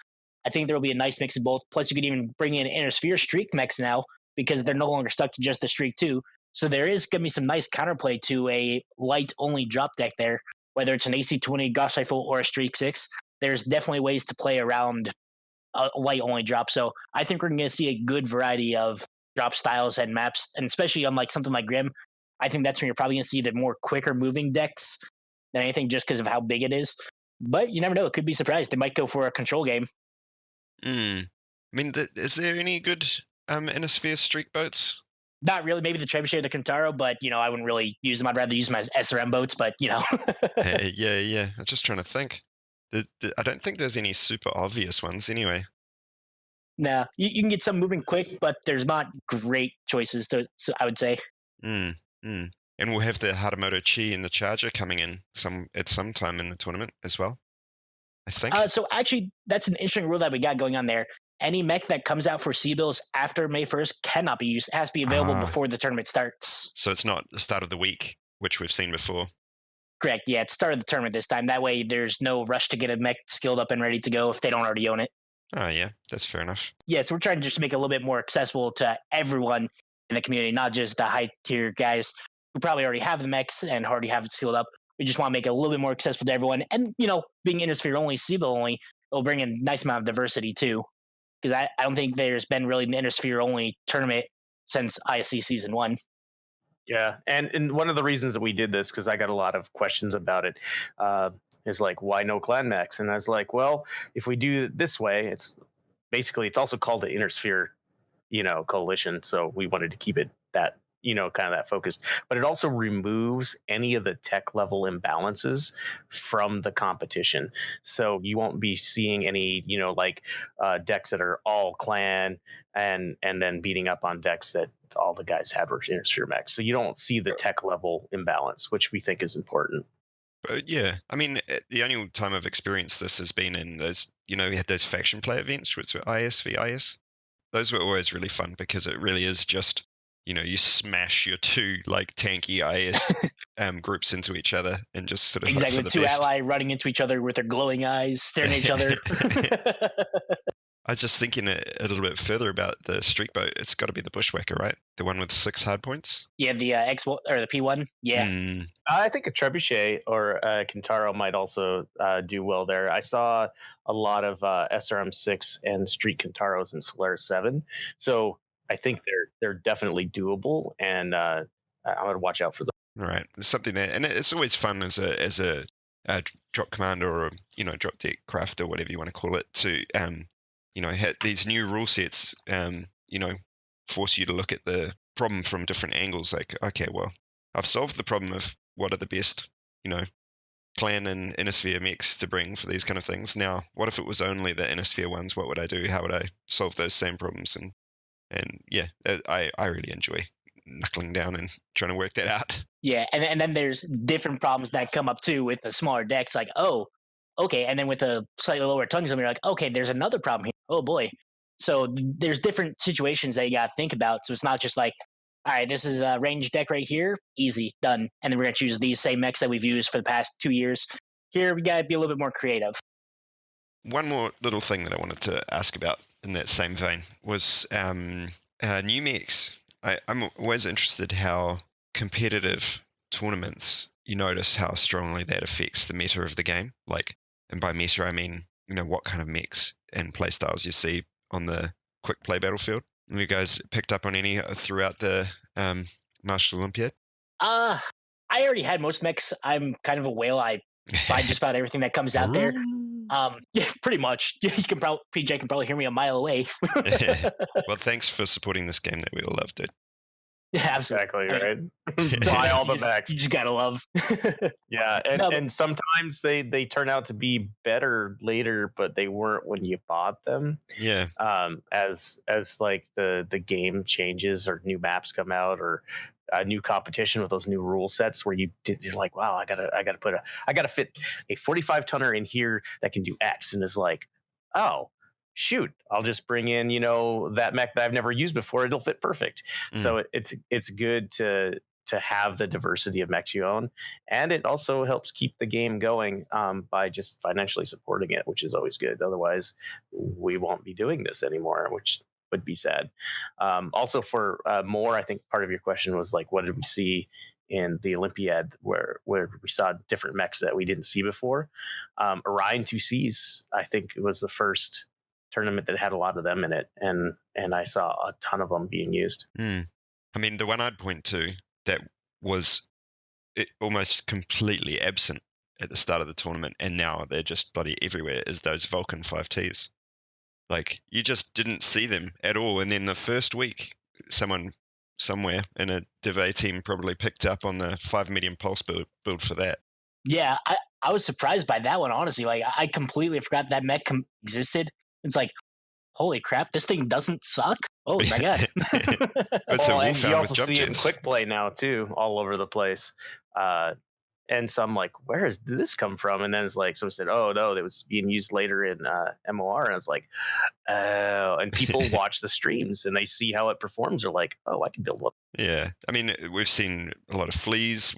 I think there will be a nice mix of both. Plus, you could even bring in Inner Sphere Streak mechs now, because they're no longer stuck to just the Streak 2. So there is going to be some nice counterplay to a light-only drop deck there, whether it's an AC-20 Gauss Rifle or a Streak 6. There's definitely ways to play around a light-only drop. So I think we're going to see a good variety of drop styles and maps, and especially on like something like Grim, I think that's when you're probably going to see the more quicker moving decks than anything, just because of how big it is. But you never know. It could be surprised. They might go for a control game. I mean, is there any good Inner Sphere Streak boats? Not really. Maybe the Trebuchet or the Kentaro, but, I wouldn't really use them. I'd rather use them as SRM boats, but, Yeah. I'm just trying to think. I don't think there's any super obvious ones anyway. No, you can get some moving quick, but there's not great choices, I would say. And we'll have the Haramoto Chi and the Charger coming in at some time in the tournament as well, I think. So actually, that's an interesting rule that we got going on there. Any mech that comes out for C-bills after May 1st cannot be used. It has to be available before the tournament starts. So it's not the start of the week, which we've seen before. Correct. Yeah, it's start of the tournament this time. That way, there's no rush to get a mech skilled up and ready to go if they don't already own it. Oh, yeah, that's fair enough. Yeah, so we're trying to just make it a little bit more accessible to everyone in the community, not just the high tier guys who probably already have the mechs and already have it sealed up. We just want to make it a little bit more accessible to everyone. And, being Innisphere only, SIBA only, it'll bring in a nice amount of diversity too. Because I don't think there's been really an Innisphere only tournament since ISC Season 1. Yeah, and one of the reasons that we did this, because I got a lot of questions about it, is like, why no clan mechs? And I was like, well, if we do it this way, it's also called the Innisphere, coalition. So we wanted to keep it that, kind of that focused. But it also removes any of the tech level imbalances from the competition. So you won't be seeing any, decks that are all clan and then beating up on decks that all the guys had were Innisphere mechs. So you don't see the tech level imbalance, which we think is important. But yeah, I mean, the only time I've experienced this has been in those, we had those faction play events, which were IS v IS. Those were always really fun because it really is just, you smash your two like tanky IS groups into each other and just sort of exactly hope for the two best. ally running into each other with their glowing eyes, staring at each other. I was just thinking a little bit further about the streak boat. It's got to be the Bushwhacker, right? The one with 6 hard points. Yeah, the X or the P1. Yeah, I think a Trebuchet or a Kintaro might also do well there. I saw a lot of SRM6 and Street Kintaros in Solaris 7, so I think they're definitely doable, and I'm gonna watch out for them. All right, there's something there, and it's always fun as a drop commander or drop deck craft or whatever you want to call it to these new rule sets force you to look at the problem from different angles. Like, okay, well, I've solved the problem of what are the best clan and Innisphere mechs to bring for these kind of things. Now, what if it was only the Innisphere ones? What would I do? How would I solve those same problems? And yeah, I really enjoy knuckling down and trying to work that out. Yeah, and then there's different problems that come up too with the smaller decks. Like, oh, okay, and then with a slightly lower tongue zone, you're like, okay, there's another problem here. Oh boy. So there's different situations that you got to think about. So it's not just like, all right, this is a range deck right here, easy, done, and then we're gonna choose these same mechs that we've used for the past 2 years. Here we gotta be a little bit more creative. One more little thing that I wanted to ask about in that same vein was new mechs. I'm always interested how competitive tournaments, you notice how strongly that affects the meta of the game. Like, and by meta, I mean, what kind of mechs and playstyles you see on the quick play battlefield. Have you guys picked up on any throughout the Martial Olympiad? I already had most mechs. I'm kind of a whale. I buy just about everything that comes out there. Yeah, pretty much. PJ can probably hear me a mile away. Well, thanks for supporting this game that we all love, dude. Yeah, absolutely. Exactly, right? Buy all the mechs. You just gotta love. Yeah, and sometimes they turn out to be better later, but they weren't when you bought them. Yeah. As like the game changes or new maps come out or a new competition with those new rule sets where you're like, wow, I gotta fit a 45 tonner in here that can do X, and is like, oh shoot, I'll just bring in that mech that I've never used before. It'll fit perfect. So it's good to have the diversity of mechs you own, and it also helps keep the game going by just financially supporting it, which is always good. Otherwise, we won't be doing this anymore, which would be sad. Also, for more, I think part of your question was like, what did we see in the Olympiad where we saw different mechs that we didn't see before? Orion 2Cs, I think it was the first tournament that had a lot of them in it, and I saw a ton of them being used. I mean, the one I'd point to that was almost completely absent at the start of the tournament, and now they're just bloody everywhere, is those Vulcan 5Ts. Like, you just didn't see them at all, and then the first week, someone somewhere in a Div A team probably picked up on the 5 medium pulse build for that. Yeah, I was surprised by that one, honestly. Like, I completely forgot that mech existed. It's like, holy crap, this thing doesn't suck. Oh my god! And you also see it in quick play now too, all over the place. And so I'm like, where did this come from? And then it's like, someone said, oh no, it was being used later in MOR, and I was like, oh. And people watch the streams and they see how it performs. They're like, oh, I can build one. Yeah, I mean, we've seen a lot of fleas.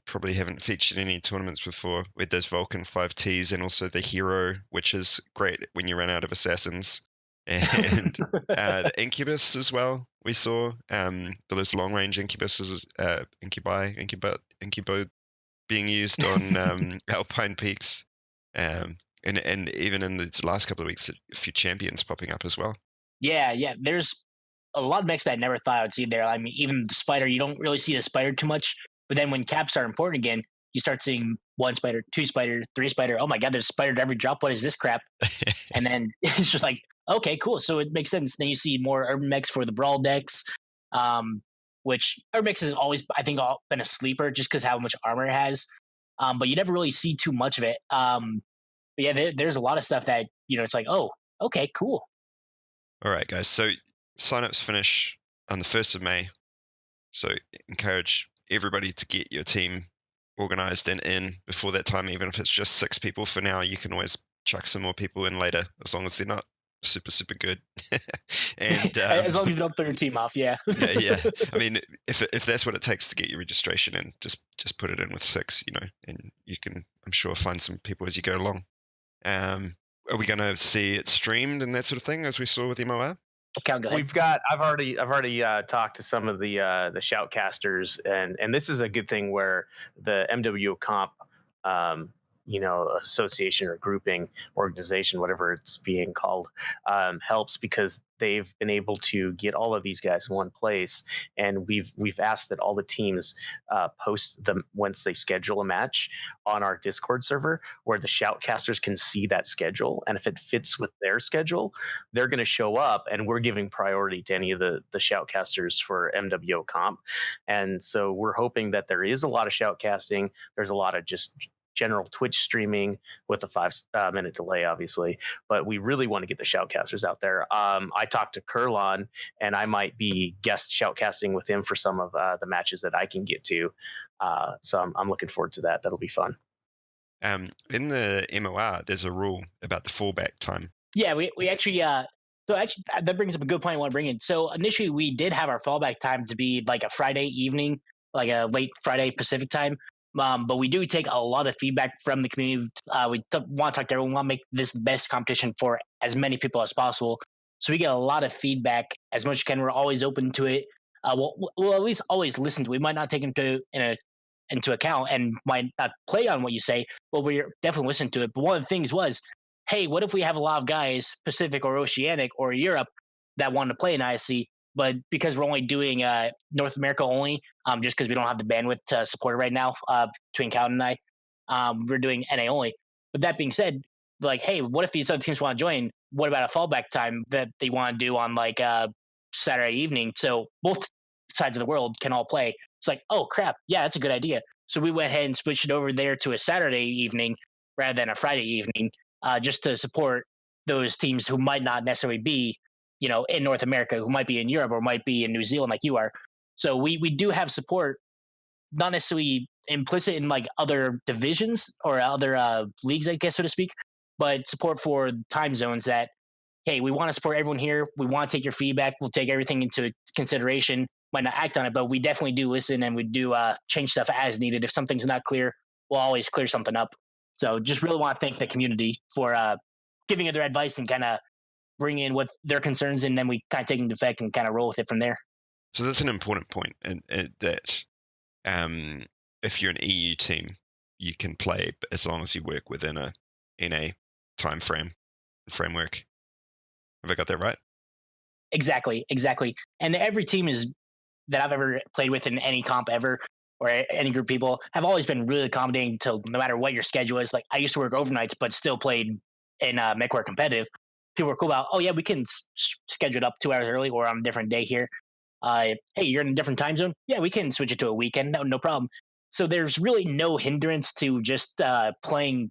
Probably haven't featured any tournaments before with those Vulcan 5Ts and also the hero, which is great when you run out of assassins. And the Incubus as well, we saw. Those long range Incubuses, Incubo being used on Alpine Peaks. And even in the last couple of weeks, a few champions popping up as well. Yeah. There's a lot of mechs that I never thought I would see there. I mean, even the spider, you don't really see the spider too much. But then when caps are important again, you start seeing one spider, two spider, three spider. Oh my god, there's a spider to every drop. What is this crap? And then it's just like, okay, cool. So it makes sense. Then you see more urban mechs for the brawl decks, which urban mechs has always, I think, been a sleeper just because how much armor it has. But you never really see too much of it. But yeah, there's a lot of stuff that it's like, oh, okay, cool. All right, guys. So signups finish on the 1st of May. So encourage everybody to get your team organized and in before that time, even if it's just 6 people for now. You can always chuck some more people in later, as long as they're not super good. And as long as you don't throw your team off, yeah. yeah. I mean, if that's what it takes to get your registration in, just put it in with 6, and you can, I'm sure, find some people as you go along. Are we going to see it streamed and that sort of thing, as we saw with MOR? Cal, go ahead. I've already talked to some of the shoutcasters, and this is a good thing where the MWO comp association or grouping, organization, whatever it's being called, helps, because they've been able to get all of these guys in one place, and we've asked that all the teams post them once they schedule a match on our Discord server, where the shoutcasters can see that schedule, and if it fits with their schedule, they're going to show up, and we're giving priority to any of the shoutcasters for MWO comp. And so we're hoping that there is a lot of shoutcasting. There's a lot of just general Twitch streaming with a 5-minute delay, obviously, but we really want to get the shoutcasters out there. I talked to Calon, and I might be guest shoutcasting with him for some of the matches that I can get to. So I'm looking forward to that. That'll be fun. In the MOR, there's a rule about the fallback time. Yeah, we actually so actually that brings up a good point I want to bring in. So initially we did have our fallback time to be like a Friday evening, like a late Friday Pacific time. But we do take a lot of feedback from the community. We want to talk to everyone. We want to make this the best competition for as many people as possible. So we get a lot of feedback as much as can. We're always open to it. We'll at least always listen to it. We might not take into account and might not play on what you say, but we're definitely listening to it. But one of the things was, hey, what if we have a lot of guys, Pacific or Oceanic or Europe, that want to play in ISC, but because we're only doing North America only, just because we don't have the bandwidth to support it right now, between Calon and I, we're doing NA only. But that being said, like, hey, what if these other teams want to join? What about a fallback time that they want to do on like Saturday evening, so both sides of the world can all play? It's like, oh crap, yeah, that's a good idea. So we went ahead and switched it over there to a Saturday evening rather than a Friday evening, just to support those teams who might not necessarily be, in North America, who might be in Europe or might be in New Zealand like you are. So we do have support, not necessarily implicit in like other divisions or other leagues, I guess, so to speak, but support for time zones that, hey, we want to support everyone here. We want to take your feedback. We'll take everything into consideration. Might not act on it, but we definitely do listen, and we do change stuff as needed. If something's not clear, we'll always clear something up. So just really want to thank the community for giving it their advice and kind of bring in what their concerns, and then we kind of take into effect and kind of roll with it from there. So that's an important point, and that if you're an EU team, you can play as long as you work within a NA time framework. Have I got that right? Exactly. And every team that I've ever played with in any comp ever, or any group of people, have always been really accommodating to no matter what your schedule is. Like, I used to work overnights, but still played in MechWarrior competitive. People were cool about, oh yeah, we can schedule it up 2 hours early or on a different day here. Hey, you're in a different time zone? Yeah, we can switch it to a weekend. No problem. So there's really no hindrance to just playing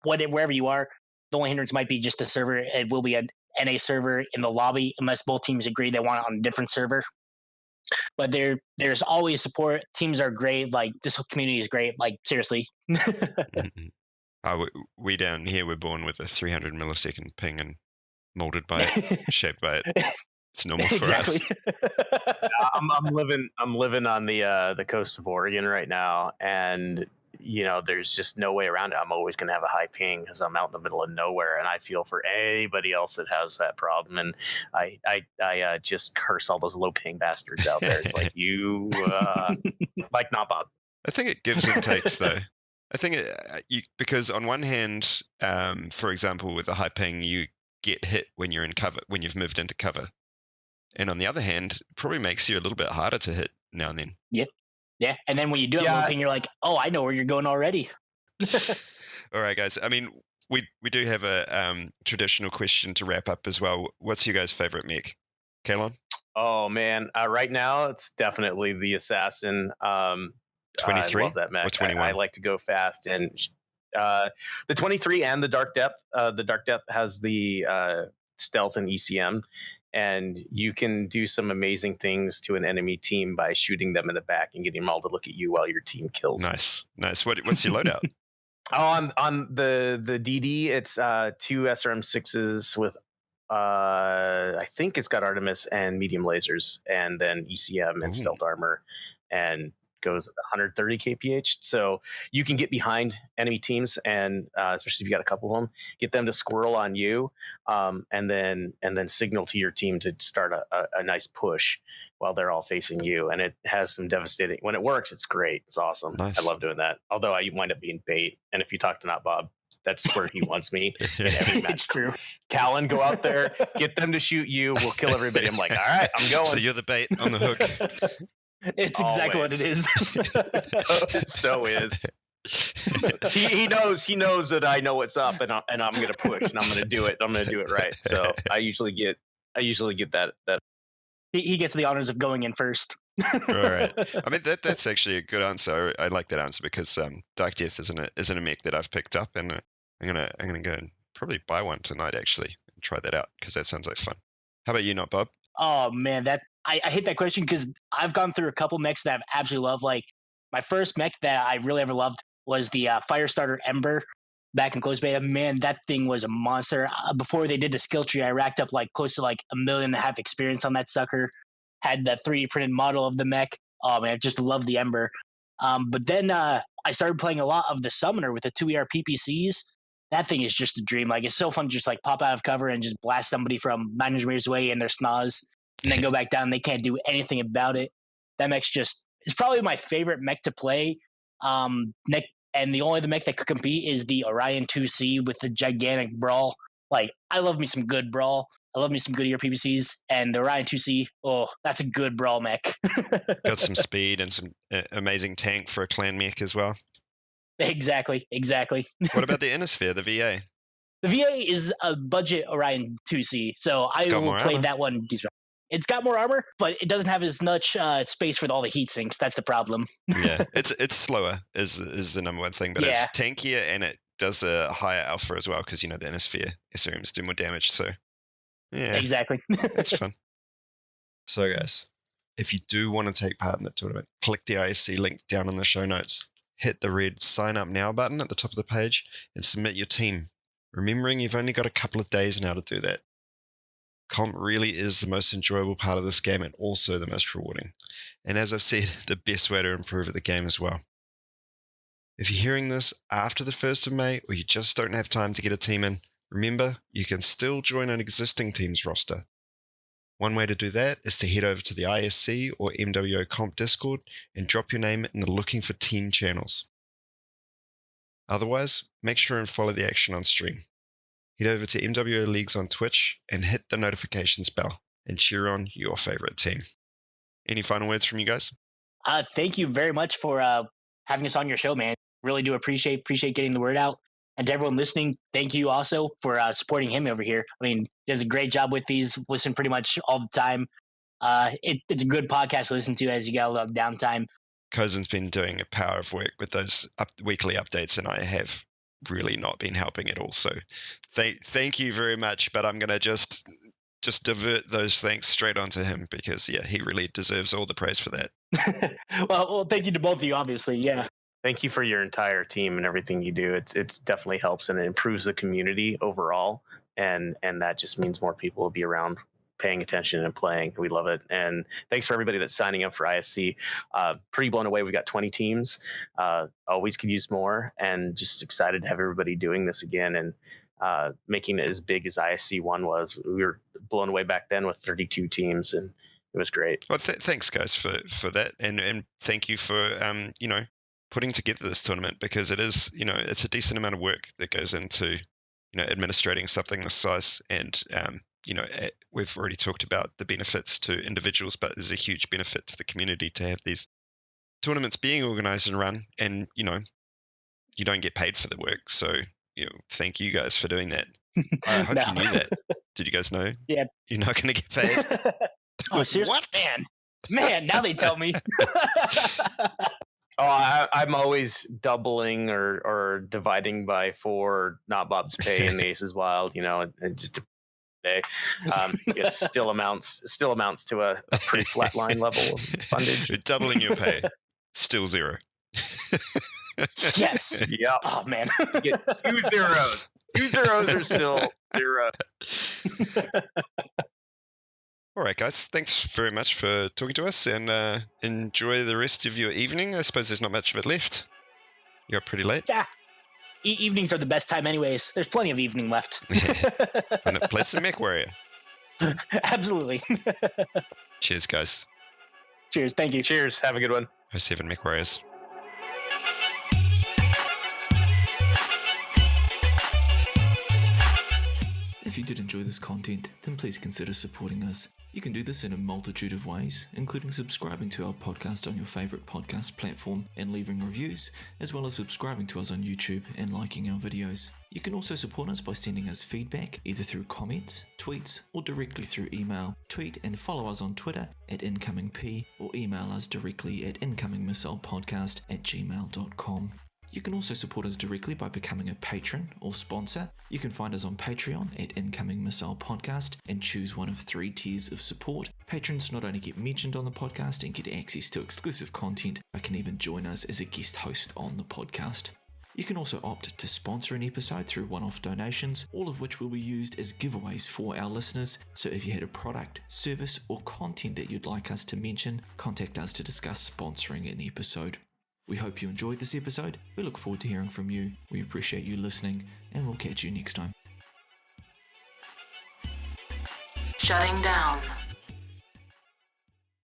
wherever you are. The only hindrance might be just the server. It will be a NA server in the lobby unless both teams agree they want it on a different server. But there's always support. Teams are great. Like, this whole community is great. Like, seriously. We down here were born with a 300 millisecond ping and molded by it, shaped by it. It's normal for us. I'm living on the coast of Oregon right now, and there's just no way around it. I'm always going to have a high ping because I'm out in the middle of nowhere, and I feel for anybody else that has that problem. And I just curse all those low ping bastards out there. It's like you like not Bob. I think it gives and takes though. I think because on one hand, for example, with a high ping, you get hit when you're in cover, when you've moved into cover. And on the other hand, it probably makes you a little bit harder to hit now and then. Yep. Yeah. And then when you do have a low ping, you're like, oh, I know where you're going already. All right, guys. I mean, we do have a traditional question to wrap up as well. What's your guys' favorite mech? Calon? Oh, man. Right now, it's definitely the Assassin. 23 I love that mech. or 21? I like to go fast. And the 23 and the Dark Depth. The Dark Depth has the stealth and ECM. And you can do some amazing things to an enemy team by shooting them in the back and getting them all to look at you while your team kills. Nice. What's your loadout? On the DD, it's 2 SRM6s with I think it's got Artemis and medium lasers, and then ECM and stealth armor, and goes 130 kph. So you can get behind enemy teams, and especially if you got a couple of them, get them to squirrel on you, and then signal to your team to start a nice push while they're all facing you. And it has some devastating, when it works, it's great. It's awesome. Nice. I love doing that. Although I wind up being bait. And if you talk to Not Bob, that's where he wants me in every match. It's true. Calon, go out there, get them to shoot you. We'll kill everybody. I'm like, all right, I'm going. So you're the bait on the hook. It's exactly what it is. So is. He knows that I know what's up, and I'm going to push, and I'm going to do it. I'm going to do it right. So I usually get that. He gets the honors of going in first. All right. I mean that's actually a good answer. I like that answer because Dark Death isn't a mech that I've picked up, and I'm gonna go and probably buy one tonight actually and try that out because that sounds like fun. How about you, Not Bob? Oh man, I hate that question because I've gone through a couple mechs that I absolutely love. Like my first mech that I really ever loved was the Firestarter Ember back in closed beta. Man, that thing was a monster. Before they did the skill tree, I racked up like close to like 1.5 million experience on that sucker. Had the 3D printed model of the mech. Oh man, I just love the Ember. But then I started playing a lot of the Summoner with the 2ER PPCs. That thing is just a dream. Like it's so fun to just like pop out of cover and just blast somebody from 900 meters away in their snaz and then go back down. They can't do anything about it. That mech's just, it's probably my favorite mech to play. And the only other mech that could compete is the Orion 2C with the gigantic brawl. Like I love me some good brawl. I love me some good ER PPCs, and the Orion 2C, oh, that's a good brawl mech. Got some speed and some amazing tank for a clan mech as well. Exactly. What about the Innosphere, the VA? The VA is a budget Orion 2C, so I will play armor. that one. It's got more armor, but it doesn't have as much space for all the heat sinks. That's the problem. Yeah, it's slower is the number one thing, but it's tankier and it does a higher alpha as well because the Innosphere SRMs do more damage. So yeah, exactly. It's fun. So guys, if you do want to take part in the tournament, click the ISC link down in the show notes. Hit the red sign up now button at the top of the page and submit your team. Remembering you've only got a couple of days now to do that. Comp really is the most enjoyable part of this game and also the most rewarding. And as I've said, the best way to improve at the game as well. If you're hearing this after the 1st of May or you just don't have time to get a team in, remember you can still join an existing team's roster. One way to do that is to head over to the ISC or MWO Comp Discord and drop your name in the Looking for Team channels. Otherwise, make sure and follow the action on stream. Head over to MWO Leagues on Twitch and hit the notifications bell and cheer on your favorite team. Any final words from you guys? Thank you very much for having us on your show, man. Really do appreciate getting the word out. And to everyone listening, thank you also for supporting him over here. I mean, he does a great job with these. Listen pretty much all the time. It's a good podcast to listen to as you got a little downtime. Cousin's been doing a power of work with those weekly updates, and I have really not been helping at all. So thank you very much, but I'm going to just divert those thanks straight onto him because, he really deserves all the praise for that. well, thank you to both of you, obviously, yeah. Thank you for your entire team and everything you do. It's definitely helps and it improves the community overall, and that just means more people will be around paying attention and playing. We love it. And thanks for everybody that's signing up for ISC. Pretty blown away. We've got 20 teams. Always could use more, and just excited to have everybody doing this again and making it as big as ISC 1 was. We were blown away back then with 32 teams, and it was great. Well, thanks guys for that, and thank you for putting together this tournament, because it is it's a decent amount of work that goes into administrating something this size, and we've already talked about the benefits to individuals, but there's a huge benefit to the community to have these tournaments being organized and run, and you don't get paid for the work, so thank you guys for doing that. I hope you knew that. Did you guys know? Yeah. You're not going to get paid. Oh, seriously? What? Man, now they tell me. I'm always doubling or dividing by 4 not Bob's pay in the Aces Wild, and just day. It still amounts to a pretty flat line level of fundage. You're doubling your pay, still 0. Yes. Yeah. Oh man. You get 2 zeros. 2 zeros are still 0. All right, guys. Thanks very much for talking to us, and enjoy the rest of your evening. I suppose there's not much of it left. You're up pretty late. Yeah. Evenings are the best time anyways. There's plenty of evening left. And play some MechWarrior. Absolutely. Cheers, guys. Cheers. Thank you. Cheers. Have a good one. 07 MechWarriors. If you did enjoy this content, then please consider supporting us. You can do this in a multitude of ways, including subscribing to our podcast on your favourite podcast platform and leaving reviews, as well as subscribing to us on YouTube and liking our videos. You can also support us by sending us feedback either through comments, tweets, or directly through email. Tweet and follow us on Twitter at IncomingP, or email us directly at incomingmissilepodcast@gmail.com. You can also support us directly by becoming a patron or sponsor. You can find us on Patreon at Incoming Missile Podcast and choose one of 3 tiers of support. Patrons not only get mentioned on the podcast and get access to exclusive content, but can even join us as a guest host on the podcast. You can also opt to sponsor an episode through one-off donations, all of which will be used as giveaways for our listeners. So if you had a product, service, or content that you'd like us to mention, contact us to discuss sponsoring an episode. We hope you enjoyed this episode. We look forward to hearing from you. We appreciate you listening, and we'll catch you next time. Shutting down.